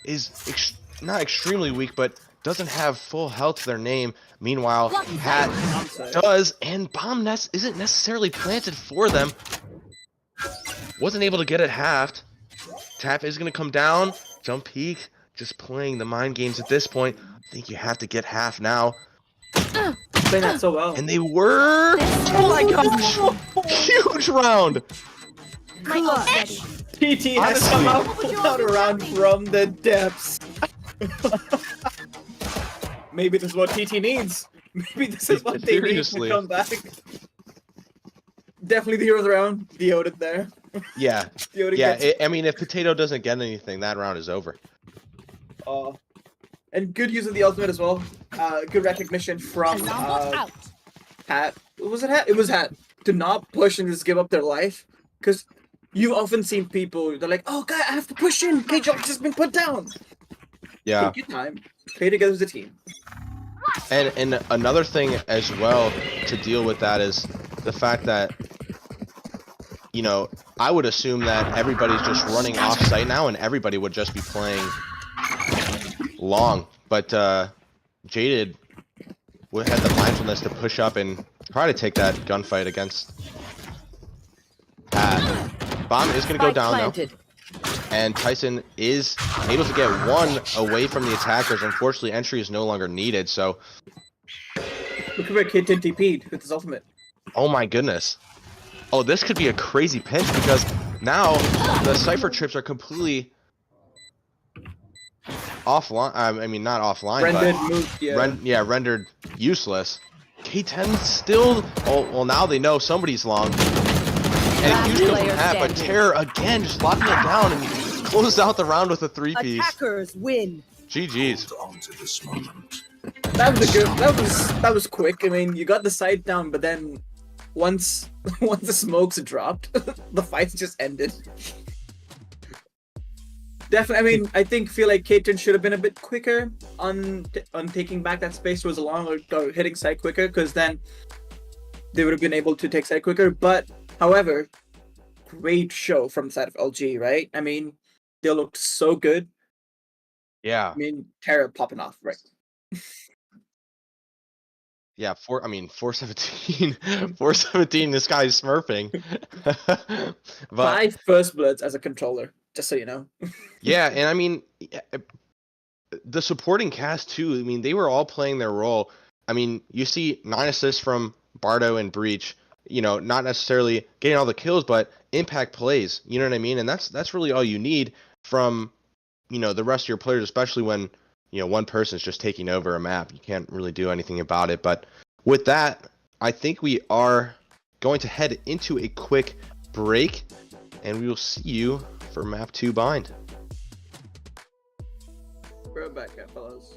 is not extremely weak, but doesn't have full health to their name. Meanwhile, Hat does, and bomb nest isn't necessarily planted for them. Wasn't able to get it halved. Tap is going to come down. Jump peek. Just playing the mind games at this point. I think you have to get half now. Playing that so well. And they were... Oh my gosh! Huge round! My ult's ready. TT has Honestly. somehow pulled out around from the depths. Maybe this is what TT needs. Maybe this is what they need Seriously. to come back. Definitely the hero of the round. The Odin there. Yeah. The Odin Yeah, gets, I mean, if Potato doesn't get anything, that round is over. and good use of the ultimate as well. Good recognition from Alarm bot out. Hat. Was it Hat? It was Hat. To not push and just give up their life. Because you've often seen people, they're like, oh god, I have to push in. K-Jock has been put down. Yeah. Take your time. Play together as a team. And another thing as well to deal with that is the fact that, I would assume that everybody's just running off site now and everybody would just be playing long. But Jaded had the mindfulness to push up and try to take that gunfight against Pat. Bomb is going to go Spike down planted. though. And Tyson is able to get one away from the attackers. Unfortunately, entry is no longer needed, so... Look at where Kitten TP'd with his ultimate. Oh my goodness. Oh, this could be a crazy pinch because now the Cypher trips are completely offline. I mean, not offline, Rendered but moved, yeah. rendered useless. K10 still... Oh, well, now they know somebody's long. And a huge kill from player Hat, but standing. Terror again just locking it down and closes out the round with a 3-piece. Attackers win. GG's. Hold on to this moment. That was a good. That was quick. I mean, you got the side down, but then once the smokes dropped, the fight just ended. Definitely. I mean, feel like Kitten should have been a bit quicker on taking back that space towards the long or hitting side quicker, because then they would have been able to take side quicker. But however, great show from the side of LG, right? I mean, they looked so good. Yeah. I mean, Terra popping off, right? Yeah, 417. 417, this guy's smurfing. But 5 first bloods as a controller, just so you know. yeah, and I mean, the supporting cast too, I mean, they were all playing their role. I mean, you see 9 assists from Bardo and Breach. You know, not necessarily getting all the kills, but impact plays. You know what I mean? And that's really all you need from, you know, the rest of your players, especially when, you know, one person's just taking over a map. You can't really do anything about it. But with that, I think we are going to head into a quick break, and we will see you for map 2 bind. We're right back, fellas.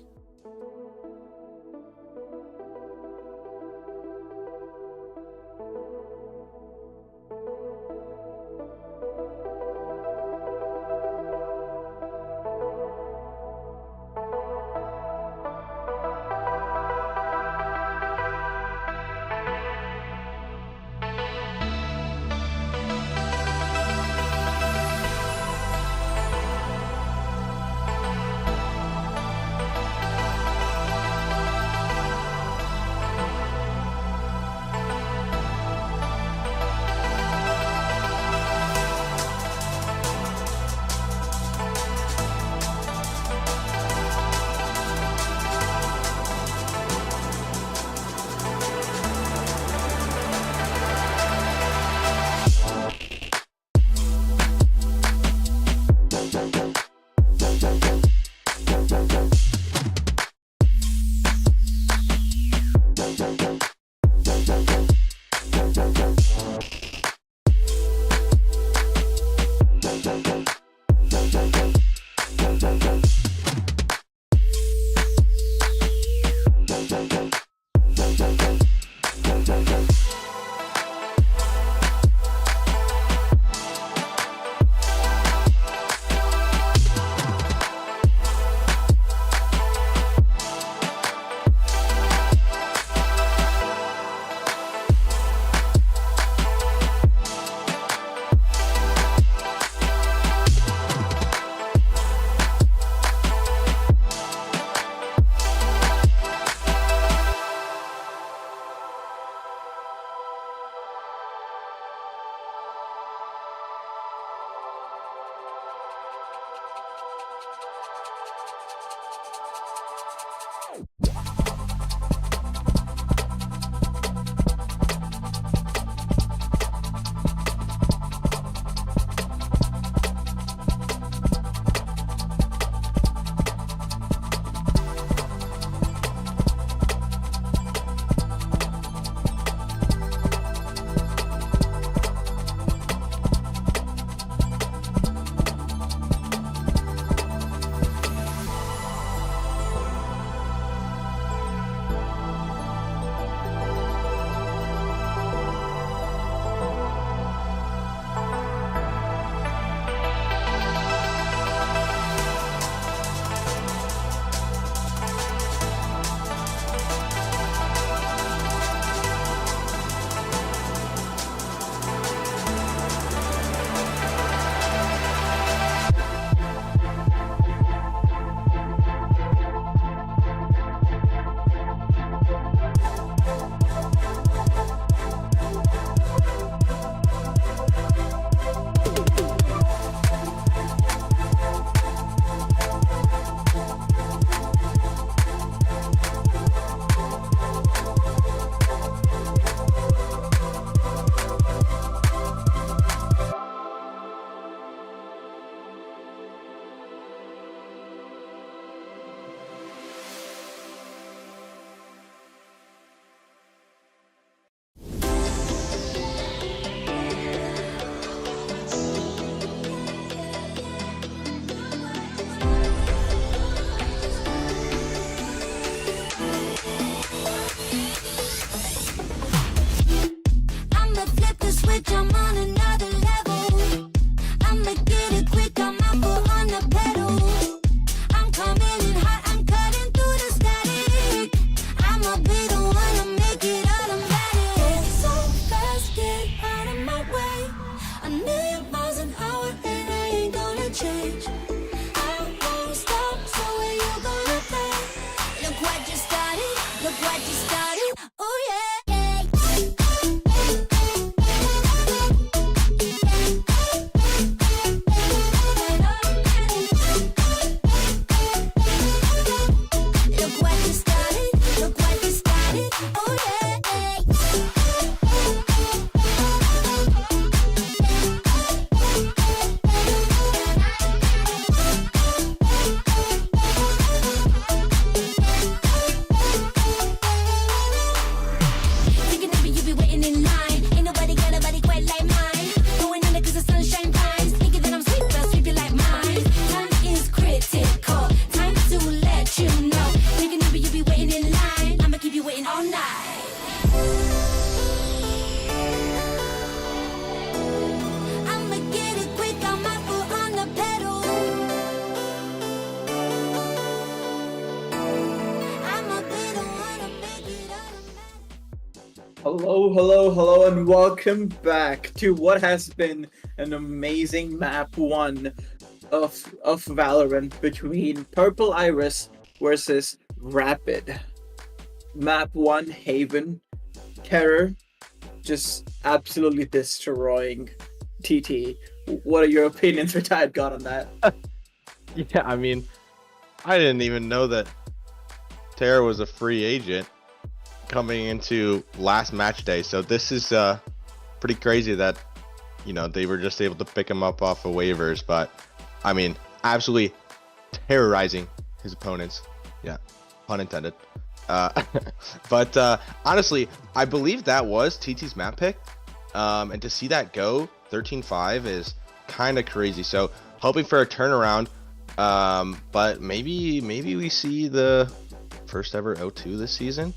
Hello, hello, hello, and welcome back to what has been an amazing map 1 of Valorant between Purple Iris versus Rapid. Map 1 Haven. Terror just absolutely destroying TT. What are your opinions, RetiredGod, on that? Yeah, I mean, I didn't even know that Terra was a free agent coming into last match day. So this is pretty crazy that, you know, they were just able to pick him up off of waivers. But, I mean, absolutely terrorizing his opponents. Yeah, pun intended. But honestly, I believe that was TT's map pick. And to see that go 13-5 is kind of crazy. So hoping for a turnaround. But maybe we see the first ever 0-2 this season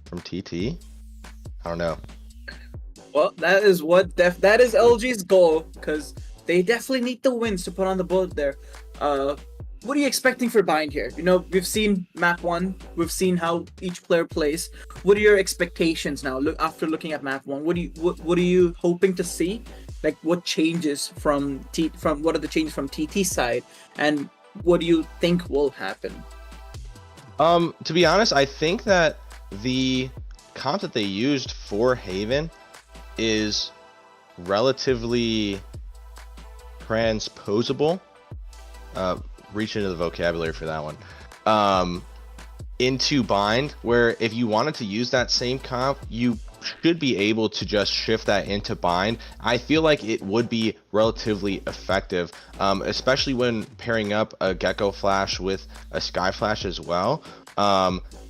from TT. I don't know. Well, that is that is LG's goal, because they definitely need the wins to put on the board there. What are you expecting for Bind here? You know, we've seen map 1, we've seen how each player plays. What are your expectations now? After looking at map 1, what are you hoping to see? Like, what changes from what are the changes from TT's side, and what do you think will happen? To be honest, I think that the comp that they used for Haven is relatively transposable. Reach into the vocabulary for that one. Into Bind, where if you wanted to use that same comp, you should be able to just shift that into Bind. I feel like it would be relatively effective, especially when pairing up a Gecko Flash with a Sky Flash as well.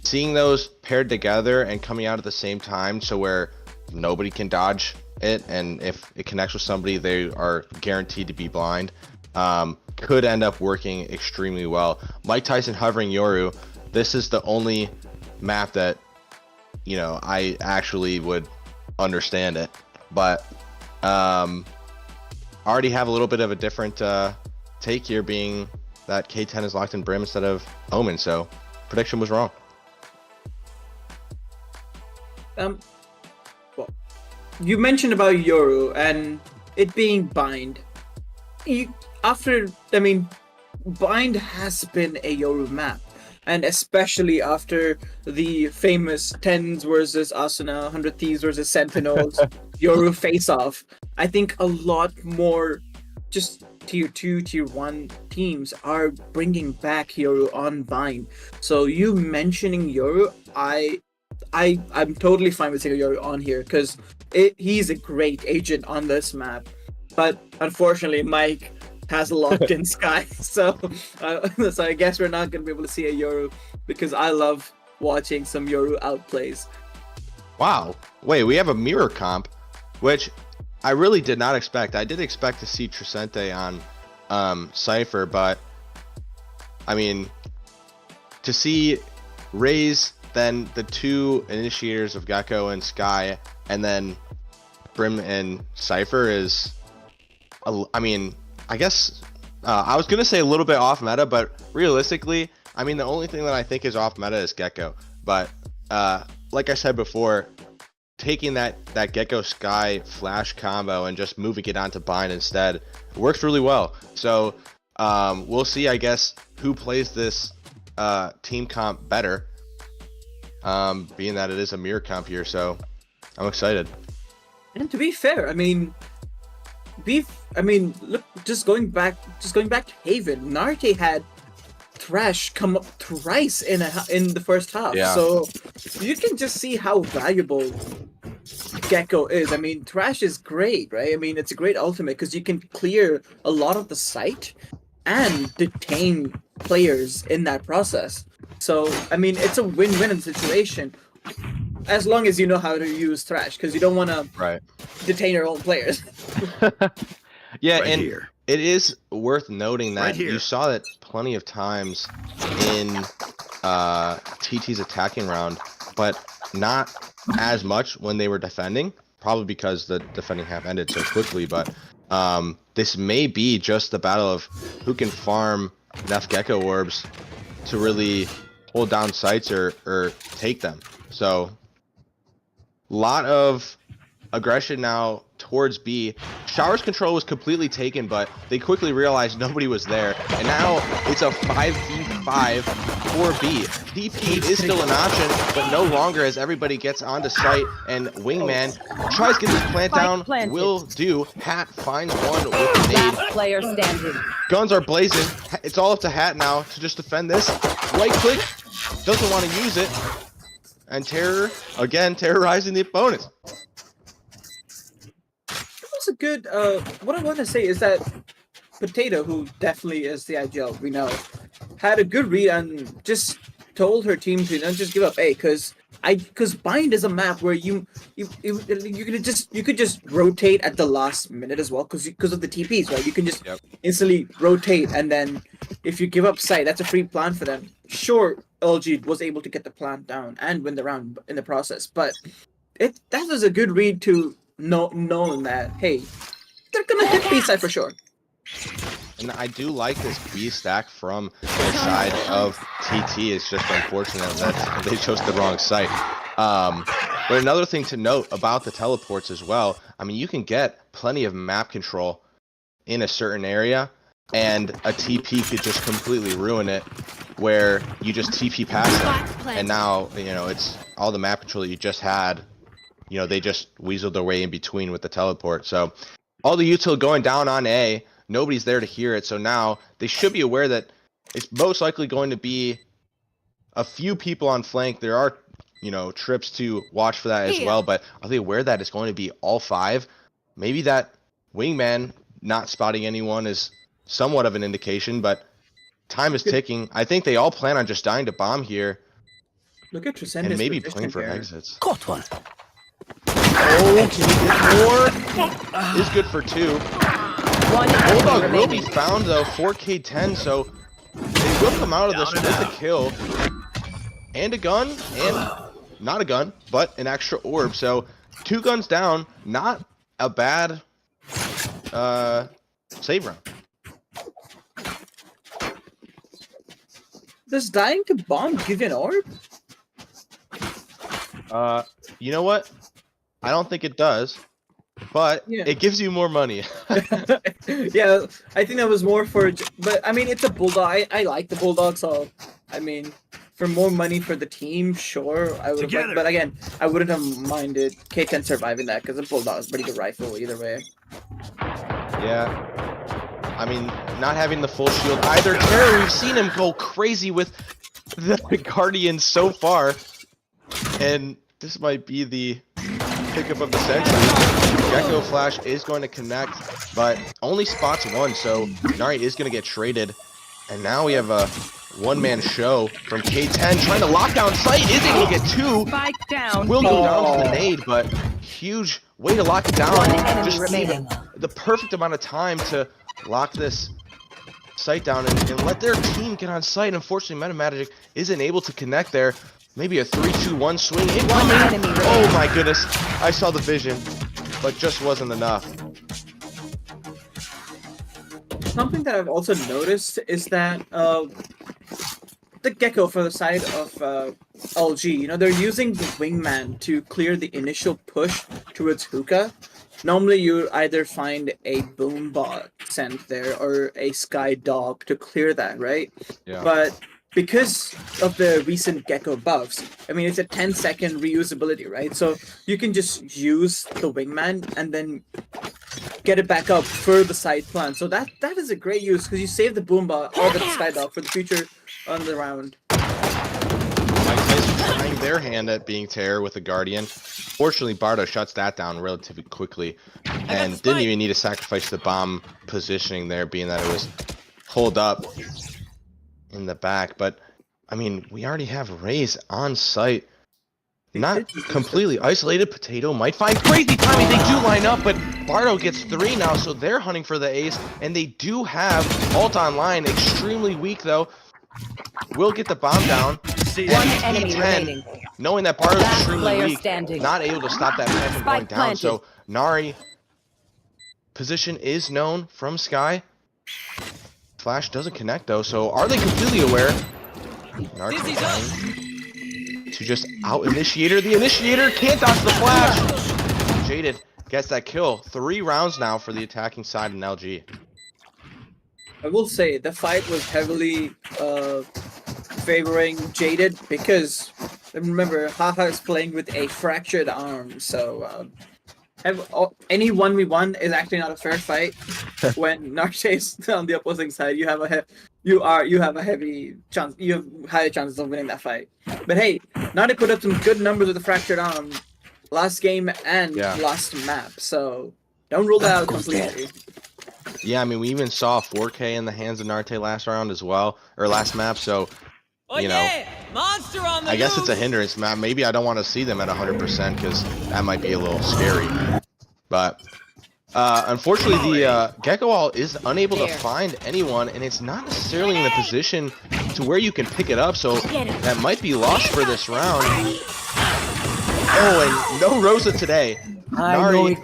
Seeing those paired together and coming out at the same time, so where nobody can dodge it, and if it connects with somebody, they are guaranteed to be blind, could end up working extremely well. Mike Tyson hovering Yoru, this is the only map that, you know, I actually would understand it, but already have a little bit of a different take here, being that K10 is locked in Brim instead of Omen, so prediction was wrong. Well, you mentioned about Yoru and it being Bind. Bind has been a Yoru map, and especially after the famous 10s versus Asuna, 100 Thieves versus Sentinels, Yoru face-off, I think a lot more just tier 2, tier 1 teams are bringing back Yoru on Bind. So you mentioning Yoru, I'm totally fine with seeing Yoru on here, because he's a great agent on this map. But unfortunately, Mike has a locked in Sky, so I guess we're not going to be able to see a Yoru, because I love watching some Yoru outplays. Wow. Wait, we have a mirror comp, which I really did not expect. I did expect to see Trisente on Cypher, but I mean, to see Raze, then the two initiators of Gecko and Sky, and then Brim and Cypher is, I mean, I guess I was gonna say a little bit off meta, but realistically, I mean, the only thing that I think is off meta is Gecko. But like I said before, taking that Gecko Sky Flash combo and just moving it onto Bind instead works really well. So we'll see, I guess, who plays this team comp better, being that it is a mirror comp here. So I'm excited. And to be fair, I mean, look, just going back to Haven, Narte had Thresh come up thrice in the first half. Yeah. So you can just see how valuable Gecko is. I mean, Thresh is great, right? I mean, it's a great ultimate because you can clear a lot of the site and detain players in that process. So, I mean, it's a win-win situation, as long as you know how to use Thresh, because you don't want to detain your own players. Yeah, and it is worth noting that you saw that plenty of times in TT's attacking round, but not as much when they were defending, probably because the defending half ended so quickly. But this may be just the battle of who can farm enough Gecko orbs to really hold down sites or take them. So lot of aggression now towards B. Shower's control was completely taken, but they quickly realized nobody was there. And now it's a 5v5 for B. TP is still an option, but no longer as everybody gets onto site. And Wingman tries to get this plant down. Will do. Hat finds one with the nade. Last player standing. Guns are blazing. It's all up to Hat now to just defend this. Right click. Doesn't want to use it. And Terror, again, terrorizing the opponent. That was a good, what I want to say is that Potato, who definitely is the IGL, we know, had a good read and just told her team to not just give up A, because Bind is a map where you could just rotate at the last minute as well, because of the TPs, right? You can just instantly rotate, and then if you give up site, that's a free plan for them. Sure, LG was able to get the plant down and win the round in the process, but that was a good read to knowing that, hey, they're gonna hit B side for sure. And I do like this B stack from the side of TT. It's just unfortunate that they chose the wrong site. But another thing to note about the teleports as well, I mean, you can get plenty of map control in a certain area, and a TP could just completely ruin it, where you just TP past them, and now, you know, it's all the map control that you just had, you know, they just weaseled their way in between with the teleport. So all the util going down on A, nobody's there to hear it, so now they should be aware that it's most likely going to be a few people on flank. There are, you know, trips to watch for that as well, but are they aware that it's going to be all 5? Maybe that Wingman not spotting anyone is somewhat of an indication, but time is ticking. I think they all plan on just dying to bomb here. Look at Trisente and maybe playing for exits. Got one. Oh, can he get more? Is good for 2. Bulldog will be found though, 4K10, so they will come out of this with a kill. And a gun, and not a gun, but an extra orb. So 2 guns down, not a bad save round. Does dying to bomb give you an orb? You know what? I don't think it does, but it gives you more money. Yeah, I think that was more for, but I mean, it's a Bulldog. I like the Bulldog, so I mean, for more money for the team, sure, I would have. But again, I wouldn't have minded K10 surviving that, because the Bulldog is a pretty good rifle either way. Yeah. I mean, not having the full shield either. Terror, we've seen him go crazy with the Guardian so far. And this might be the pickup of the century. Gecko Flash is going to connect, but only spots 1, so Narte is going to get traded. And now we have a one-man show from K10 trying to lock down site. Is able to get 2. Spike down. Will go down to the nade, but huge way to lock it down. Just remaining. the perfect amount of time to lock this site down and let their team get on site. Unfortunately, metamagic isn't able to connect there. Maybe a 3-2-1 swing incoming. Oh my goodness, I saw the vision, but just wasn't enough. Something that I've also noticed is that the Gecko for the side of LG, you know, they're using the Wingman to clear the initial push towards Hookah. Normally, you either find a Boombot sent there or a Sky Dog to clear that, right? Yeah. But because of the recent Gecko buffs, I mean, it's a 10-second reusability, right? So you can just use the Wingman and then get it back up for the side plan. So that is a great use, because you save the Boombot or the Sky Dog for the future on the round. Mike Tyson trying their hand at being Terror with the Guardian. Fortunately, Bardo shuts that down relatively quickly and didn't even need to sacrifice the bomb positioning there, being that it was pulled up in the back. But I mean, we already have Raze on site. Not completely isolated. Potato might find crazy timing. They do line up, but Bardo gets 3 now, so they're hunting for the ace, and they do have ult online. Extremely weak though. Will get the bomb down. One enemy remaining. Knowing that Bardo's extremely weak, standing. not able to stop that man from going down. So Nari position is known from Sky. Flash doesn't connect though, so are they completely aware? Nari to just out-initiator. The initiator can't dodge the flash. Jaded gets that kill. 3 rounds now for the attacking side in LG. I will say the fight was heavily favoring Jaded because remember Haha is playing with a fractured arm, so any 1v1 is actually not a fair fight. When Narte is on the opposing side, you have a heavy chance. You have higher chances of winning that fight. But hey, Narte put up some good numbers with the fractured arm last game and last map, so don't rule that out completely. Yeah, I mean, we even saw 4K in the hands of Narte last round as well, or last map, so, you know, Monster on the I guess it's a hindrance map. Maybe I don't want to see them at 100% because that might be a little scary. But, unfortunately, the Gecko Wall is unable to find anyone, and it's not necessarily in a position to where you can pick it up, so that might be lost for this round. Oh, and no Rosa today. Nari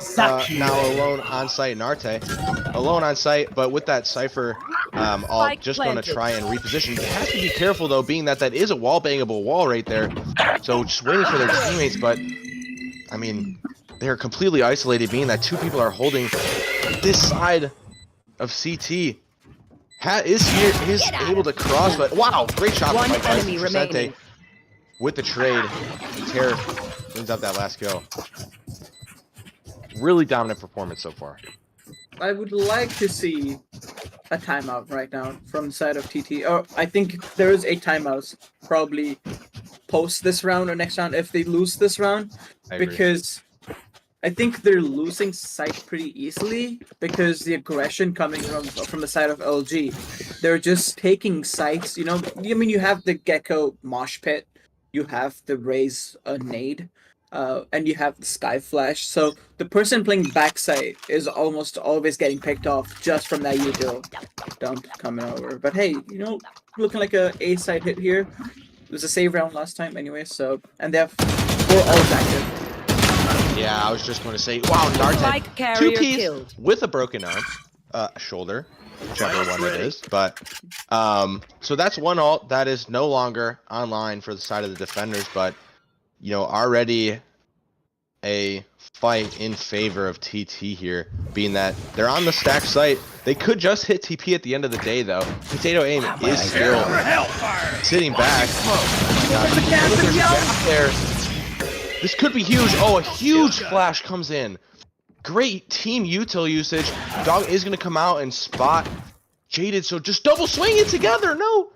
now alone on site. Narte alone on site, but with that Cypher all just going to try and reposition. You have to be careful though, being that is a wall bangable wall right there. So just waiting for their teammates, but I mean they're completely isolated, being that 2 people are holding this side of CT. Hat is here, is able to cross, but wow, great shot from Trisente with the trade. Terror wins up that last kill. Really dominant performance so far. I would like to see a timeout right now from the side of TT. Oh, I think there is a timeout probably post this round or next round if they lose this round, because I think they're losing sight pretty easily because the aggression coming from the side of LG. They're just taking sights. You know, I mean, you have the Gecko mosh pit, you have the Raze nade. And you have the Sky Flash, so the person playing backside is almost always getting picked off just from that usual dump coming over. But hey, you know, looking like a side hit here. It was a save round last time anyway, so, and they have 4 ults active. Yeah, I was just going to say, wow, Narte, 2 keys with a broken arm, shoulder, whichever one it is. But, so that's 1 ult that is no longer online for the side of the defenders, but you know, already a fight in favor of TT here, being that they're on the stack site. They could just hit TP at the end of the day, though. Potatoaim is still sitting back. There. This could be huge. Oh, a huge flash comes in. Great team util usage. Dog is going to come out and spot Jaded, so just double swing it together. No!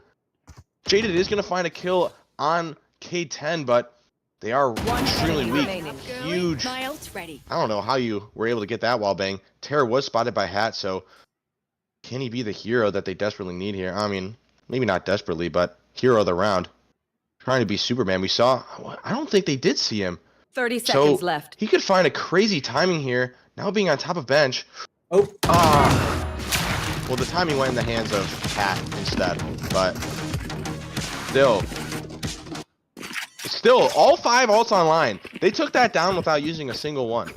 Jaded is going to find a kill on K10, but they are extremely weak. Huge. I don't know how you were able to get that wall bang. Terror was spotted by Hat, so can he be the hero that they desperately need here? I mean, maybe not desperately, but hero of the round. Trying to be Superman. We saw, I don't think they did see him. 30 seconds left. He could find a crazy timing here. Now being on top of bench. Oh. Well, the timing went in the hands of Hat instead, but Still, all 5 ults online. They took that down without using a single one.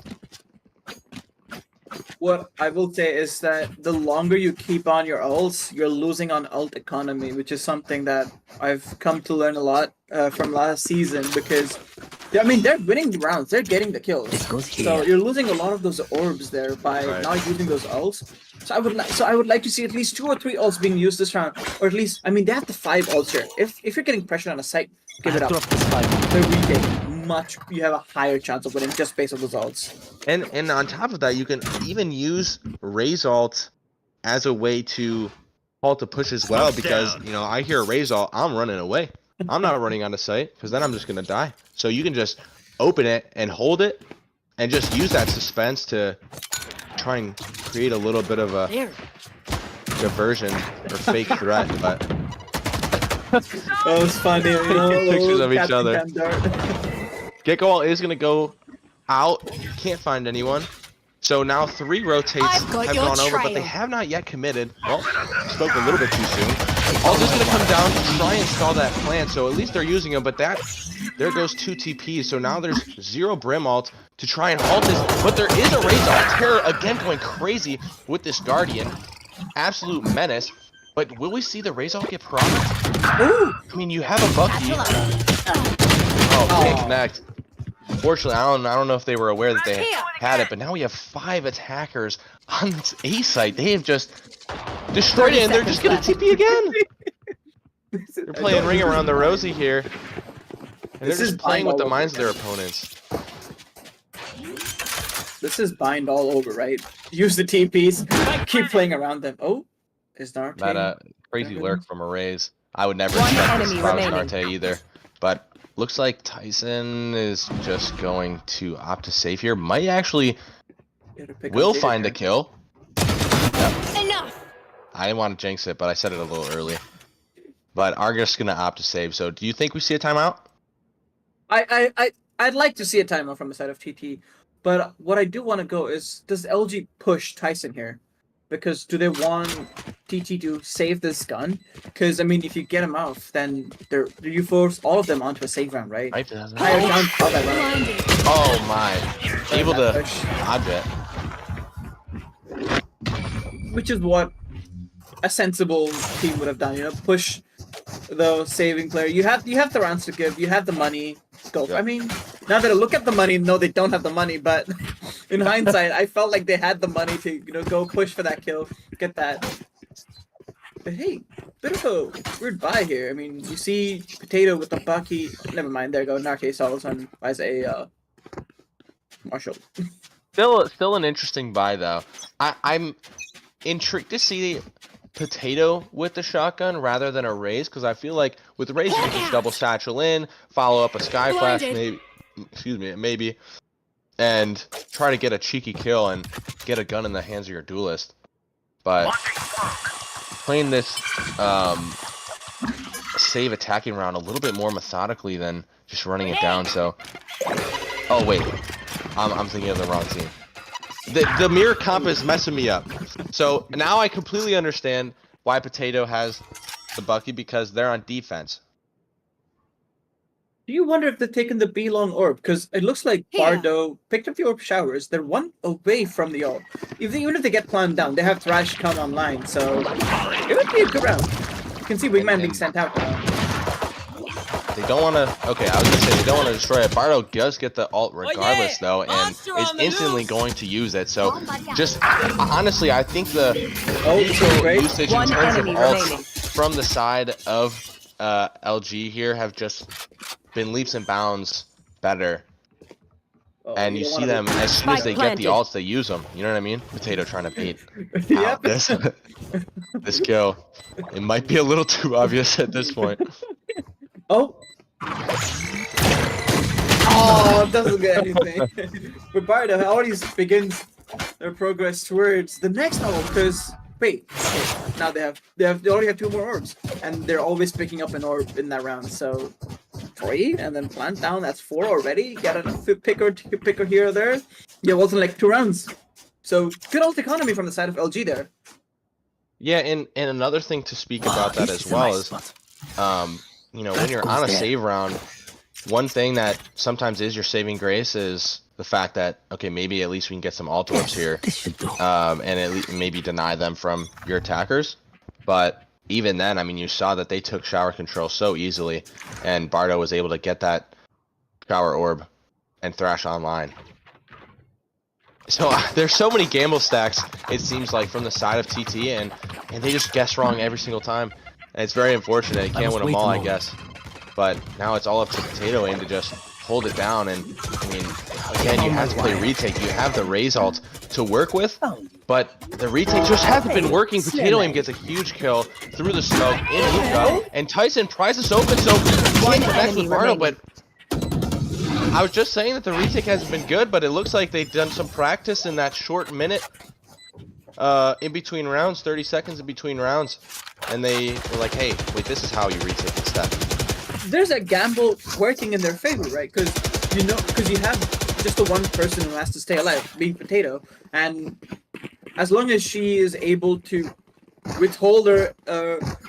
What I will say is that the longer you keep on your ults, you're losing on ult economy, which is something that I've come to learn a lot from last season, because I mean, they're winning the rounds, they're getting the kills. So you're losing a lot of those orbs there by not using those ults. So I would like to see at least 2 or 3 ults being used this round, or at least, I mean, they have the 5 ults here. If you're getting pressured on a site, give it up. They're retake. You have a higher chance of winning just based on those ults. And on top of that, you can even use Raze ult as a way to halt a push as well, because you know, I hear a Raze ult, I'm running away. I'm not running on a site because then I'm just gonna die. So you can just open it and hold it and just use that suspense to try and create a little bit of a diversion or fake threat, but that was funny, you know, pictures of each other. Gecko Wall is gonna go out. Can't find anyone. So now 3 rotates have gone over, but they have not yet committed. Well, spoke a little bit too soon. All just gonna come down to try and stall that plant. So at least they're using them, but there goes 2 TPs. So now there's 0 Brim ult to try and halt this. But there is a Raze ult. Terror again going crazy with this Guardian. Absolute menace. But will we see the Raze ult get propped? Ooh! I mean, you have a Bucky. Oh, can't connect. Fortunately, I don't know if they were aware that they had it, but now we have 5 attackers on this A site. They have just destroyed it, and they're just gonna TP again. They're playing ring around the rosy here, and they're just playing with the minds of their opponents. This is bind all over, right? Use the TPs, keep playing around them. Oh, is Narte? That crazy lurk from a raise. I would never expect this if I was Narte either. But looks like Tyson is just going to opt to save here. Might actually will find the kill. Yep. Enough. I didn't want to jinx it, but I said it a little early. But Argus gonna opt to save. So do you think we see a timeout? I'd like to see a timeout from the side of TT. But what I do want to go is, does LG push Tyson here? Because do they want TT to save this gun? Because, I mean, if you get him off, then you force all of them onto a save round, right? Oh my. Able to dodge it. Which is what a sensible team would have done, you know? Push the saving player. You have the rounds to give, you have the money. Go. I mean, now that I look at the money, no, they don't have the money, but in hindsight, I felt like they had the money to, you know, go push for that kill, get that. But hey, bit of a weird buy here. I mean, you see Potato with the Bucky. Never mind, there you go. Narte solves on as a Marshall. Still an interesting buy though. I'm intrigued to see Potato with the shotgun rather than a raise, because I feel like with the raise you can just double satchel in, follow up a sky flash, maybe, and try to get a cheeky kill and get a gun in the hands of your duelist. But playing this save attacking round a little bit more methodically than just running it down. So, oh wait, I'm thinking of the wrong team. The mirror comp is messing me up. So now I completely understand why Potato has the Bucky, because they're on defense. Do you wonder if they're taking the B long orb? Because it looks like Bardo picked up the orb showers. They're one away from the orb. Even if they get planned down, they have Thrash come online. So it would be a good round. You can see Wingman being sent out now. They don't want to. Okay, I was gonna say they don't want to destroy it. Bardo does get the ult regardless, though, and is instantly going to use it. So, just honestly, I think the usage in terms of ults from the side of LG here have just been leaps and bounds better. And you see them as soon as they get the ults, they use them. You know what I mean? Potato trying to bait out this kill. It might be a little too obvious at this point. Oh, it doesn't get anything. But Bardo already begins their progress towards the next level, because wait, now they already have 2 more orbs, and they're always picking up an orb in that round. So 3, and then plant down. That's 4 already. Get a picker here or there. Yeah, wasn't like 2 rounds. So good ult economy from the side of LG there. Yeah, and another thing to speak about that as well is, you know, when you're on a save round, one thing that sometimes is your saving grace is the fact that, okay, maybe at least we can get some ult orbs here, and at least maybe deny them from your attackers. But even then, I mean, you saw that they took shower control so easily, and Bardo was able to get that shower orb and Thrash online. So there's so many gamble stacks, it seems like, from the side of TT, and they just guess wrong every single time. And it's very unfortunate. You can't win them all, I guess. But now it's all up to Potatoaim to just hold it down. And, I mean, again, you have to play retake. You have the raise ult to work with, but the retake just hasn't been working. Potatoaim gets a huge kill through the smoke in hookah, and Tyson pries this open, so he can't connect with Bardo. But I was just saying that the retake hasn't been good, but it looks like they've done some practice in that short minute in between rounds, 30 seconds in between rounds. And they were like, hey, wait, this is how you retake instead. There's a gamble working in their favor, right? Because you have just the one person who has to stay alive, being Potato. And as long as she is able to withhold her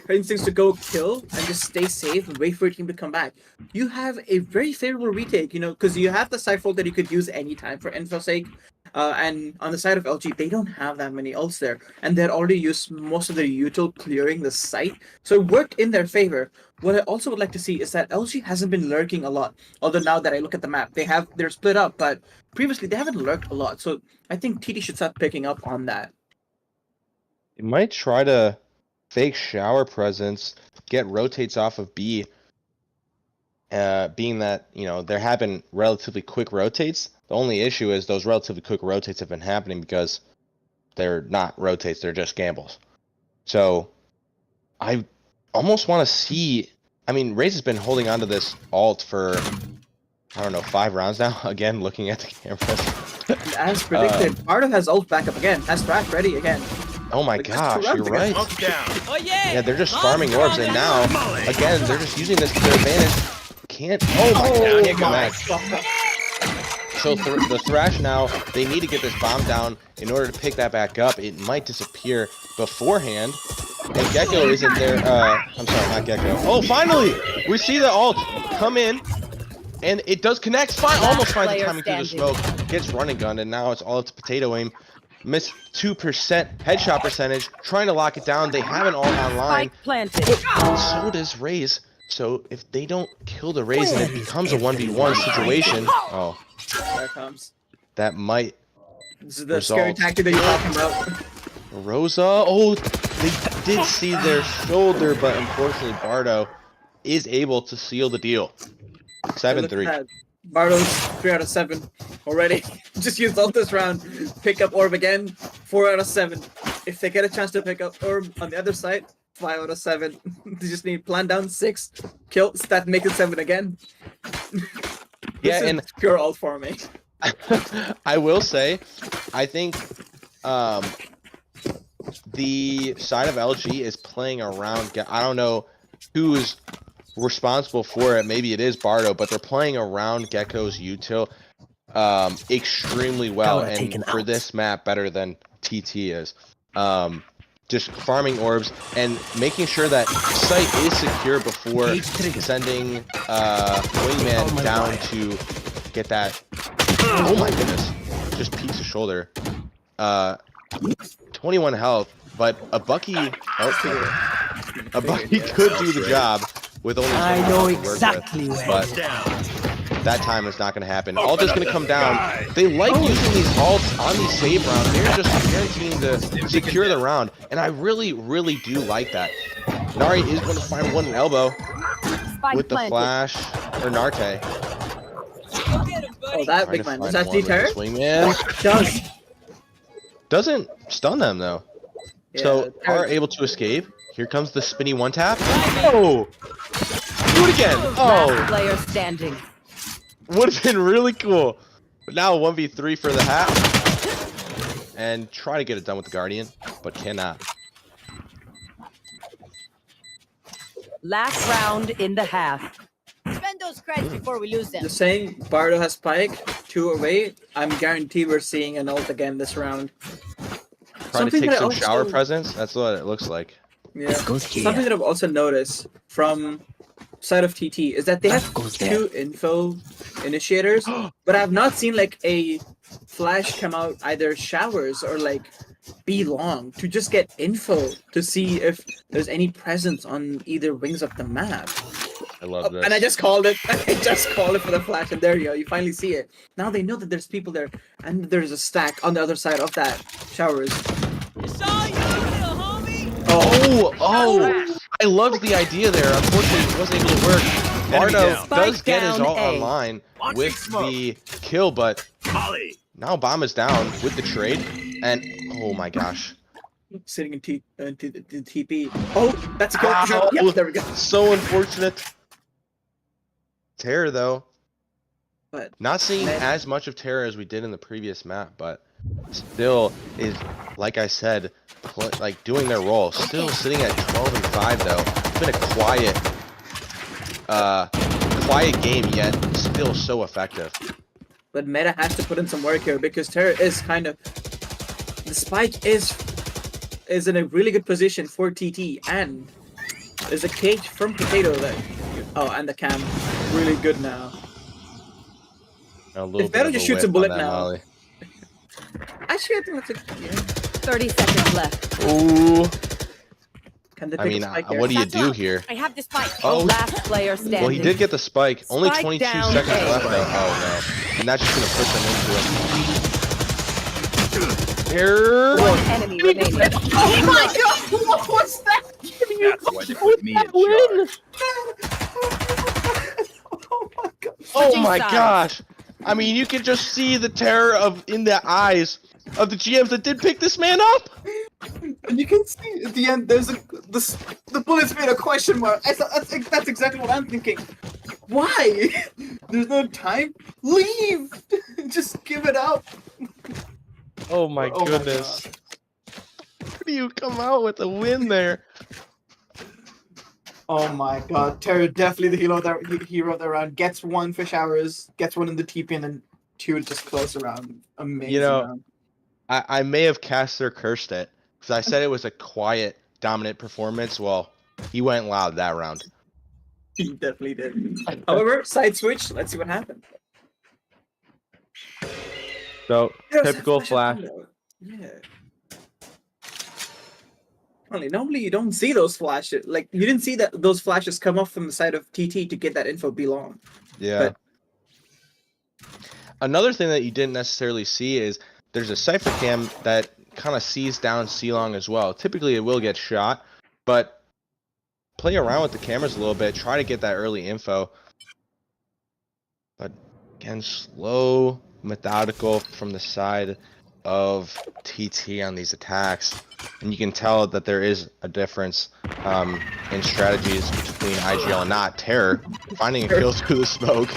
instincts to go kill and just stay safe and wait for her team to come back, you have a very favorable retake, you know, because you have the Cypher that you could use anytime for info's sake. And on the side of LG, they don't have that many ults there, and they'd already used most of their util clearing the site, so it worked in their favor. What I also would like to see is that LG hasn't been lurking a lot. Although now that I look at the map, they're split up, but previously they haven't lurked a lot. So I think TT should start picking up on that. It might try to fake shower presence, get rotates off of B. Being that, you know, there have been relatively quick rotates. The only issue is those relatively quick rotates have been happening because they're not rotates, they're just gambles. So I almost want to see, I mean, Raze has been holding on to this ult for, I don't know, 5 rounds now. Again, looking at the cameras. And as predicted, Bardo has ult back up again, has Thrash ready again. Oh my Like, gosh, you're right. Oh yeah! Yeah, they're just farming orbs, and now, again, they're just using this to their advantage. Can't, oh my god, can't connect. So the Thrash now, they need to get this bomb down in order to pick that back up. It might disappear beforehand. And Gecko isn't there, I'm sorry, not Gecko. Oh, finally! We see the ult come in, and it does connect. Almost finds the timing through the smoke. Gets running gun, and now it's all up to Potatoaim. Missed 2% headshot percentage, trying to lock it down. They have an ult online. Spike planted. So does Raze. So if they don't kill the Raze and it becomes a 1v1 situation, oh, There it comes. that might This is the scary tactic that you're talking about. Rosa. Oh, they did see their shoulder, but unfortunately Bardo is able to seal the deal. 7-3. Bardo's 3 out of 7 already. Just used all this round. Pick up orb again. 4 out of 7. If they get a chance to pick up orb on the other side, 5 out of 7. They just need plan down 6, kill, stat, make it 7 again. Yeah, This is and pure ult farming. I will say, I think the side of LG is playing around. I don't know who's responsible for it. Maybe it is Bardo, but they're playing around Gecko's util extremely well, and for this map better than TT is. Just farming orbs and making sure that site is secure before sending Wingman down to get that. Oh my goodness, just peeks the shoulder. 21 health, but a Bucky could do the job with only. I know exactly where. But that time is not going to happen. Ult is going to come down. They like using these ults on these save rounds. They're just guaranteeing to secure the round, and I really, really do like that. Nari is going to find one elbow with the flash, or Narte. Oh, that big man. Does that deter? Does. Doesn't stun them though. Yeah, So are able to escape. Here comes the spinny one tap. Oh! Do it again! Last Oh! player standing. Would have been really cool. But now 1v3 for the hat. And try to get it done with the Guardian, but cannot. Last round in the half. Spend those credits before we lose them. Just saying, Bardo has spike, 2 away. I'm guaranteed we're seeing an ult again this round. Trying to take that I some shower also- presence. That's what it looks like. Yeah. Something that I've also noticed from side of TT is that they have 2 info initiators, but I've not seen like a flash come out either showers or like be long to just get info to see if there's any presence on either wings of the map. I love this. And I just called it. I just called it for the flash, and there you go. You finally see it. Now they know that there's people there, and there's a stack on the other side of that showers. Oh! I loved the idea there. Unfortunately, it wasn't able to work. Bardo does get his ult online with the kill, but now bomb is down with the trade, and oh my gosh. Sitting in TP. Oh, that's a kill. Wow. Yep, there we go. So unfortunate. Terror though. But Not seeing as much of Terror as we did in the previous map, but still is, like I said, like doing their role. Still sitting at 12-5 though. It's been a quiet game, yet still so effective. But Meta has to put in some work here because Terror is kind of, the spike is in a really good position for TT, and there's a cage from Potato that, oh, and the cam really good now. A little If Bardo bit of just a shoots a whiff bullet on that now. volley. Actually, I think that's a yeah. 30 seconds left. Ooh. Can they I take mean, a spike here? what do you Satchel do out. here? I have the spike. Oh, Last player standing. well, he did get the spike. Only Spike 22 down seconds A. left, though. Oh, no. And that's just going to push them into it. Here. One enemy remaining. Oh my god! What was that? That's why they put me in charge. Oh my god! Oh Switching my sides. gosh. I mean, you can just see the terror in the eyes of the GMs that did pick this man up. And you can see at the end, there's the bullets made a question mark. That's exactly what I'm thinking. Why? There's no time. Leave. Just give it up. Oh my Oh my goodness. How do you come out with a win there? Oh my god, Terra definitely the hero of the round. Gets one for showers, gets one in the TP, and then two just close around. Amazing. You know, round. I may have cast or cursed it because I said it was a quiet, dominant performance. Well, he went loud that round. He definitely did. However, side switch. Let's see what happens. So, There's a typical flash. window. Yeah. Normally you don't see those flashes. Like you didn't see those flashes come off from the side of TT to get that info belong. Yeah. But- Another thing that you didn't necessarily see is there's a Cypher cam that kind of sees down C-Long as well. Typically it will get shot, but play around with the cameras a little bit, try to get that early info. But again, slow, methodical from the side of TT on these attacks. And you can tell that there is a difference in strategies between IGL and not. Terror, finding a kill through the smoke.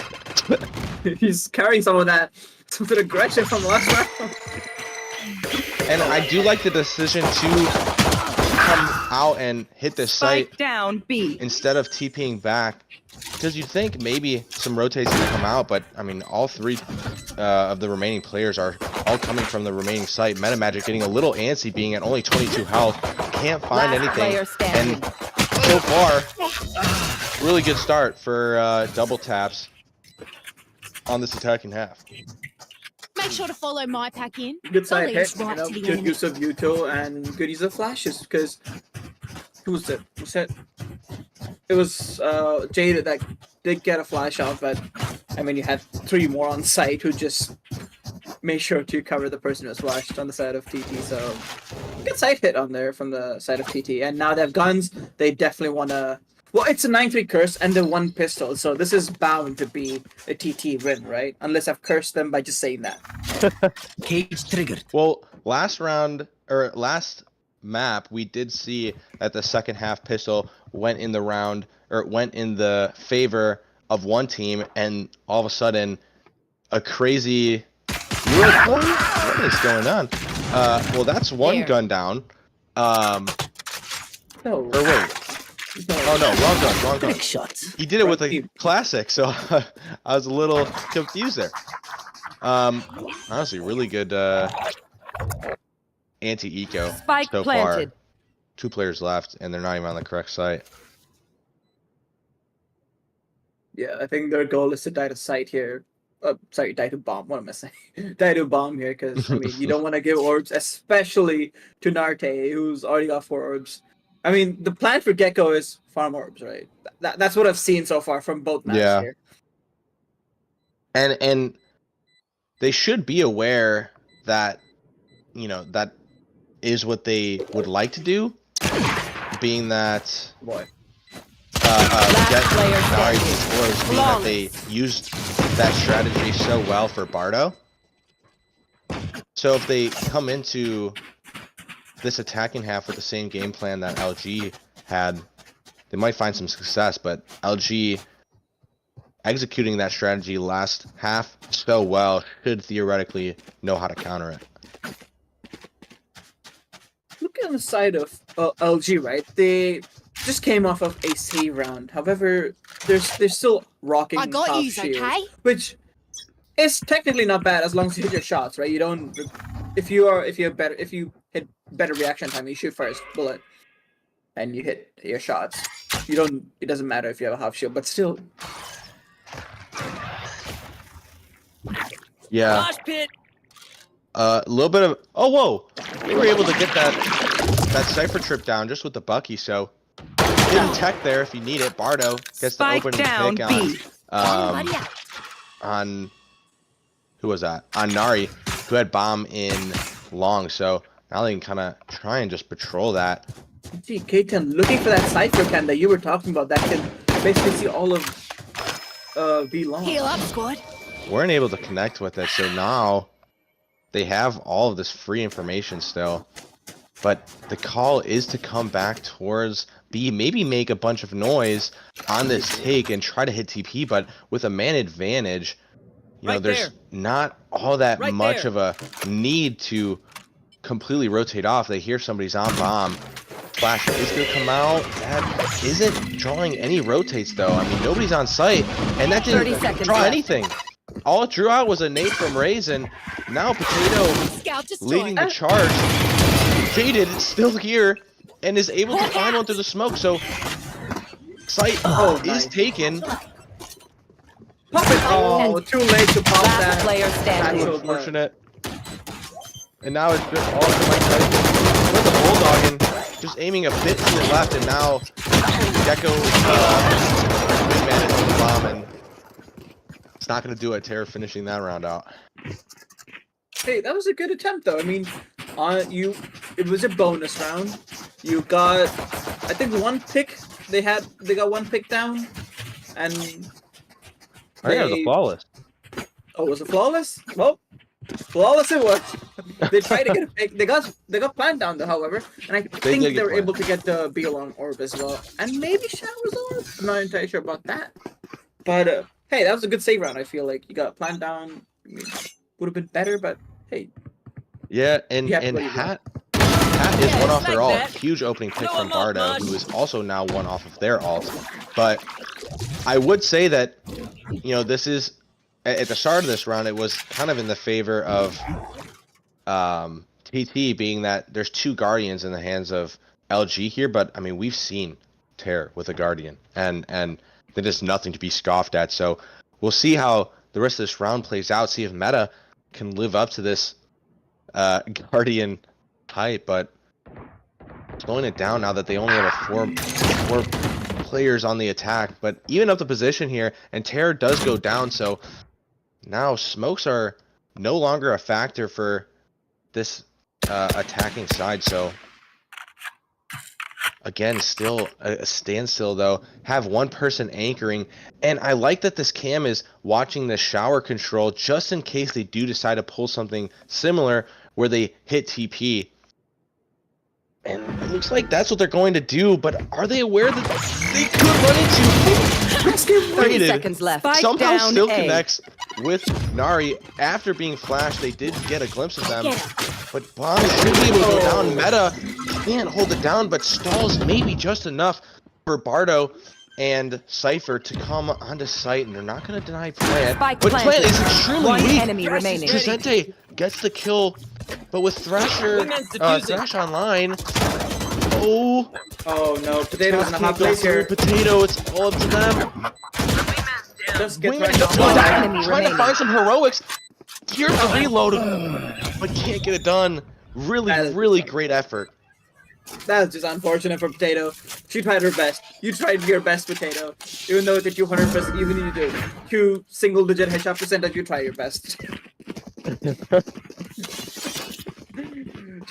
He's carrying some of that aggression from last round. And I do like the decision to come out and hit this site Spike down B. instead of TPing back. Because you'd think maybe some rotates would come out, but I mean, all three of the remaining players are all coming from the remaining site. Metamagic getting a little antsy, being at only 22 health. Can't find Last anything. player standing. And so far, really good start for double taps on this attacking half. Make sure to follow my pack in. Good side Leads hit, right to the good enemy. use of Yuto and good use of flashes because who was it? It was Jaded that did get a flash out, but I mean you had three more on site who just made sure to cover the person who was flashed on the side of TT. So good side hit on there from the side of TT, and now they have guns. They definitely want to. Well, it's a 9-3 curse and the one pistol, so this is bound to be a TT win, right? Unless I've cursed them by just saying that. Cage triggered. Well, last map, we did see that the second half pistol went in the round, or went in the favor of one team, and all of a sudden, a crazy. You were like, what is going on? Well, that's one There. gun down. No. Or wait. Oh no, wrong gun. Trick shots. He did it with a Team. classic, so I was a little confused there. Honestly, really good anti-eco Spike so planted. far. 2 players left, and they're not even on the correct site. Yeah, I think their goal is to die to sight here. Sorry, die to bomb. What am I saying? Die to bomb here, because I mean you don't want to give orbs, especially to Narte, who's already got 4 orbs. I mean, the plan for Gecko is farm orbs, right? That's what I've seen so far from both maps Yeah. here. And they should be aware that, you know, that is what they would like to do, being that Boy. player standing. being that they used that strategy so well for Bardo. So if they come into this attacking half with the same game plan that LG had, they might find some success, but LG executing that strategy last half so well should theoretically know how to counter it. Look on the side of LG, right? They just came off of a C round. However, they're still rocking I got top yous, shield, okay? which is technically not bad as long as you hit your shots, right? You don't. If you hit better reaction time, you shoot first bullet, and you hit your shots. You don't. It doesn't matter if you have a half shield, but still. Yeah. Mosh pit. a little bit of whoa, they were able to get that Cypher trip down just with the Bucky. So hidden tech there if you need it. Bardo gets Spike the opening down, pick B. on who was that? On Nari, who had bomb in long. So now they can kind of try and just patrol that. Gee, K10 looking for that Cypher cam that you were talking about that can basically see all of B long. Heal up, squad. Weren't able to connect with it, so now they have all of this free information still. But the call is to come back towards B, maybe make a bunch of noise on this take and try to hit TP, but with a man advantage, you know, there's not all that much of a need to completely rotate off. They hear somebody's on bomb. Flash is going to come out. That isn't drawing any rotates, though. I mean, nobody's on site, and that didn't draw anything. All it drew out was a nade from Raisin. Now Potato leading the charge. Jaded is still here and is able to find one through the smoke, so site is taken. Pop it! Oh, too late to pop Last that. player standing. So unfortunate. And now it's just all for Mike Tyson with the bulldogging, just aiming a bit to the left, and now Gecko managed the bomb, and it's not going to do it. Terror finishing that round out. Hey, that was a good attempt, though. I mean, it was a bonus round. You got, I think, one pick. They got one pick down, and I think it was a flawless. Oh, was it flawless? Well, flawless it was. They tried to get a pick. They got planned down, though, however, and I think they were able to get the B along orb as well, and maybe Shower's orb. I'm not entirely sure about that, but hey, that was a good save round. I feel like you got planned down. I mean, would have been better, but hey. Yeah, and Hat is one off their ult. Huge opening pick from Bardo, who is also now one off of their ult. But I would say that, you know, this is at the start of this round, it was kind of in the favor of TT, being that there's two Guardians in the hands of LG here. But I mean, we've seen Terror with a Guardian, and that is nothing to be scoffed at. So we'll see how the rest of this round plays out. See if meta can live up to this Guardian hype, but slowing it down now that they only have a four players on the attack. But even up the position here, and Terror does go down, so now smokes are no longer a factor for this attacking side. So again, still a standstill, though. Have one person anchoring, and I like that this cam is watching the shower control just in case they do decide to pull something similar where they hit TP. And it looks like that's what they're going to do, but are they aware that they could run into 30 seconds left. Spike somehow down still A. connects with Nari after being flashed. They did get a glimpse of them, but Bomb should be able to go down. Meta can't hold it down, but stalls maybe just enough for Bardo and Cypher to come onto site, and they're not going to deny Plant. Spike But Plant is extremely One weak. enemy remaining. Trisente gets the kill, but with Thrash online, oh no, Potato's in a hot place here. Potato, it's all up to them. Just get Wingman right does on. go down, Enemy trying to remaining. find some heroics. Here's the reload, but can't get it done. Really great effort. That's just unfortunate for Potato. She tried her best. You tried your best, Potato. Even though it's a 200%, even if you do 2 single-digit headshot percentage, you try your best.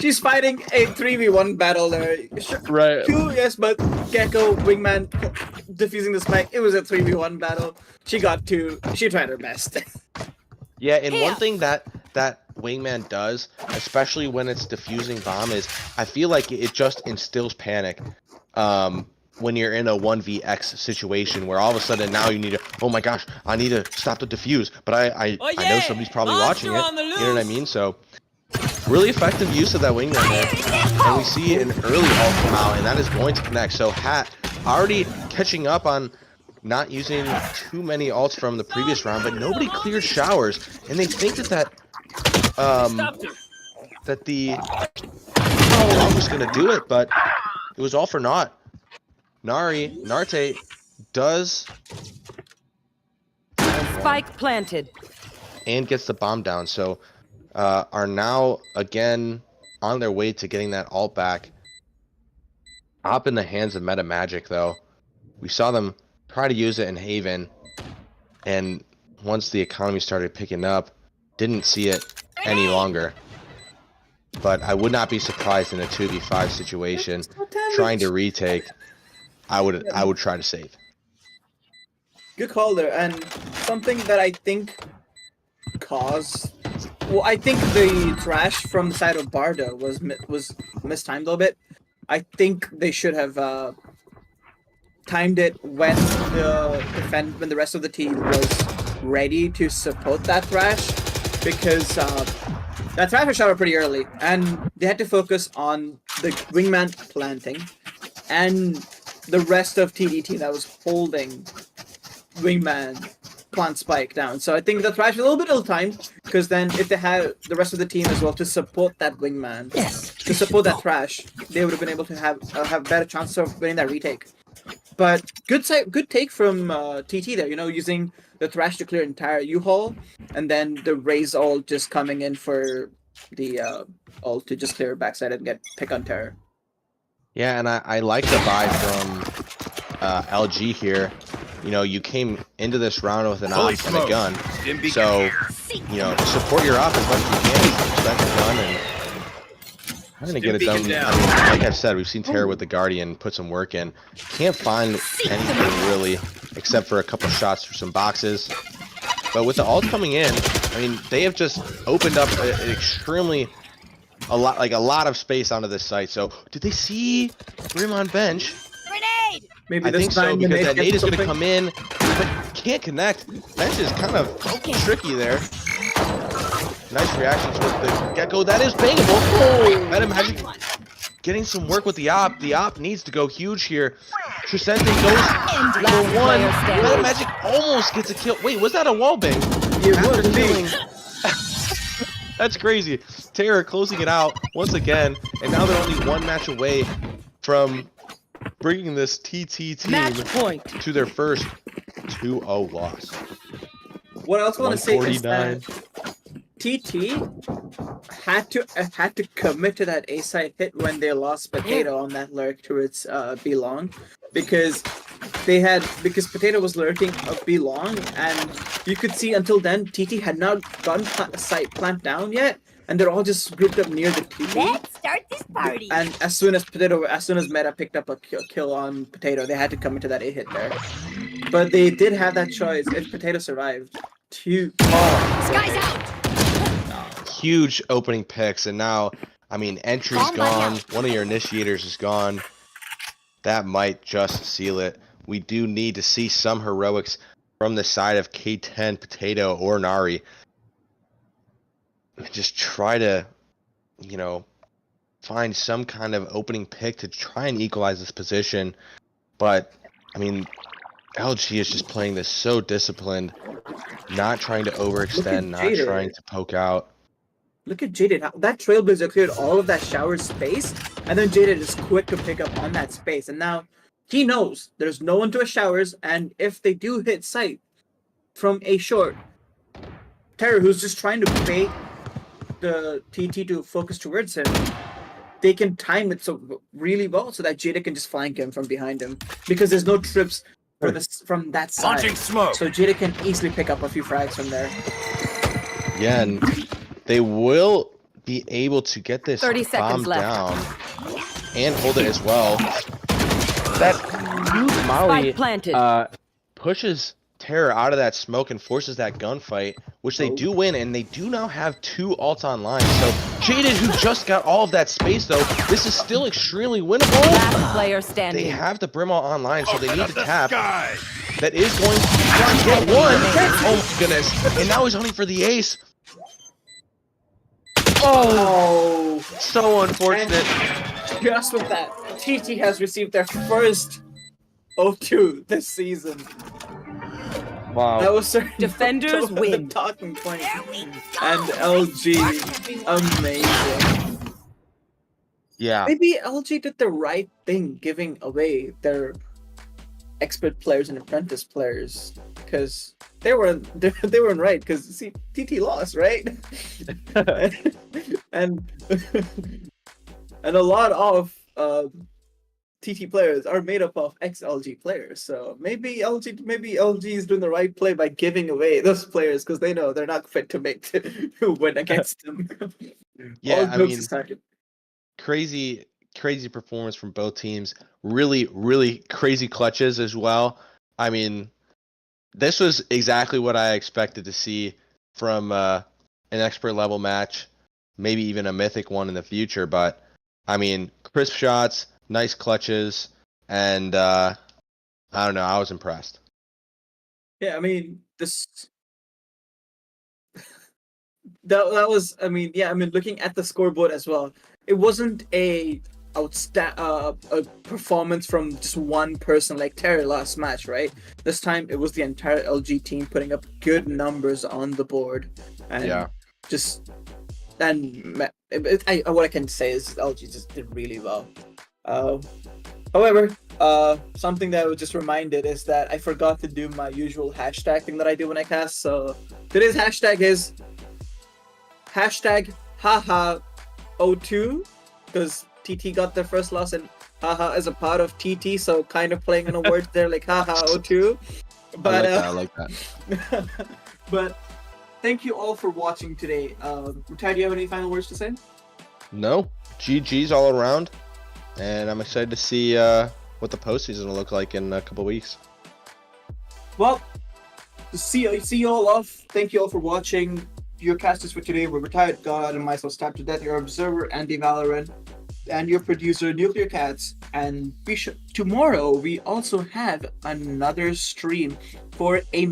She's fighting a 3v1 battle there. Sure, Right. 2, yes, but Gecko, Wingman, defusing the spike. It was a 3v1 battle. She got 2. She tried her best. Yeah, and one thing that Wingman does, especially when it's defusing bomb, is I feel like it just instills panic when you're in a 1vx situation where all of a sudden now you need to, oh my gosh, I need to stop the defuse, but I know somebody's probably watching it, you know what I mean? So really effective use of that Wingman there, and we see an early ult come out, and that is going to connect. So Hat already catching up on not using too many ults from the previous round, but nobody clears showers, and they think that the bomb was gonna do it, but it was all for naught. Narte does Spike planted. and gets the bomb down, so are now again on their way to getting that ult back. Up in the hands of metamagic, though. We saw them try to use it in Haven, and once the economy started picking up, didn't see it any longer. But I would not be surprised in a 2v5 situation, trying to retake. I would try to save. Good call there, and something that I think caused. Well, I think the trash from the side of Bardo was mistimed a little bit. I think they should have timed it when when the rest of the team was ready to support that thrash, because that thrash was shot out pretty early, and they had to focus on the wingman planting and the rest of TDT that was holding wingman plant spike down. So I think the thrash was a little bit ill-timed, because then if they had the rest of the team as well to support that wingman, to support that thrash, they would have been able to have better chance of winning that retake. But good take from TT there, you know, using the thrash to clear entire U-haul, and then the Raze ult just coming in for the ult to just clear backside and get pick on terror. Yeah, and I like the buy from LG here. You know, you came into this round with an op and a gun, so, you know, support your op as much as you can, spend the gun, and I'm gonna get it done. I mean, like I said, we've seen Terror with the Guardian put some work in. Can't find anything really, except for a couple shots for some boxes. But with the ult coming in, I mean, they have just opened up a lot of space onto this site. So, did they see Brim on bench? Grenade! Maybe I think so, because that nade is going to come in, but can't connect. Bench is kind of tricky there. Nice reactions with the Gecko. That is bangable. Oh, metamagic getting some work with the op. The op needs to go huge here. Trisente goes for one. metamagic almost gets a kill. Wait, was that a wall bang? After killing. That's crazy. Terror closing it out once again, and now they're only one match away from bringing this TT team to their first 2-0 loss. What I also want to say is that TT had to commit to that A side hit when they lost Potato on that lurk towards B long, because Potato was lurking up B long, and you could see until then TT had not gotten site plant down yet, and they're all just grouped up near the TT. Let's start this party. And as soon as Meta picked up a kill on Potato, they had to come into that A hit there. But they did have that choice if Potato survived to Sky's out. Huge opening picks, and now, I mean, entry's gone. One of your initiators is gone. That might just seal it. We do need to see some heroics from the side of K10, Potato, or Nari. Just try to, you know, find some kind of opening pick to try and equalize this position. But, I mean, LG is just playing this so disciplined, not trying to overextend, not trying to poke out. Look at Jaded. That Trailblazer cleared all of that shower space, and then Jaded is quick to pick up on that space. And now he knows there's no one to a showers, and if they do hit sight from a short, Terror, who's just trying to bait the TT to focus towards him, they can time it so really well so that Jada can just flank him from behind him, because there's no trips for this from that side. Launching smoke. So Jada can easily pick up a few frags from there. Yeah, and they will be able to get this 30 bomb seconds left. down and hold it as well. That huge Molly pushes Terror out of that smoke and forces that gunfight, which they do win, and they do now have 2 ults online. So Jaded, who just got all of that space, though, this is still extremely winnable. Last player standing. They have the Brimall online, so they need to tap. That is going to get one. Oh my goodness! And now he's hunting for the ace. Oh, so unfortunate. And just with that, TT has received their first 0-2 this season. Wow. That was certainly Defenders the win. talking point. And LG, amazing. Yeah. Maybe LG did the right thing, giving away their expert players and apprentice players, because they weren't right. Because see, TT lost, right? and and a lot of TT players are made up of ex-LG players. So maybe LG is doing the right play by giving away those players because they know they're not fit to win against them. Yeah, All I jokes mean, aside. crazy performance from both teams. Really crazy clutches as well. I mean, this was exactly what I expected to see from an expert level match, maybe even a mythic one in the future. But I mean, crisp shots, nice clutches, and I don't know, I was impressed. Yeah, I mean this. That was, I mean, yeah, I mean, looking at the scoreboard as well, it wasn't a performance from just one person like Terry last match, right? This time it was the entire LG team putting up good numbers on the board, and Yeah. what I can say is LG just did really well. However, something that I was just reminded is that I forgot to do my usual hashtag thing that I do when I cast. So today's hashtag is #haha02, because TT got their first loss and haha is a part of TT, so kind of playing on a word there like haha02. But I like that. but thank you all for watching today. Retired, do you have any final words to say? No, GG's all around, and I'm excited to see what the postseason will look like in a couple weeks. Well, see you all off. Thank you all for watching. Your casters for today were RetiredGod and myself, StabbedtoDeath, your observer, Andy Valeron, and your producer, NuclearCats. And tomorrow we also have another stream for a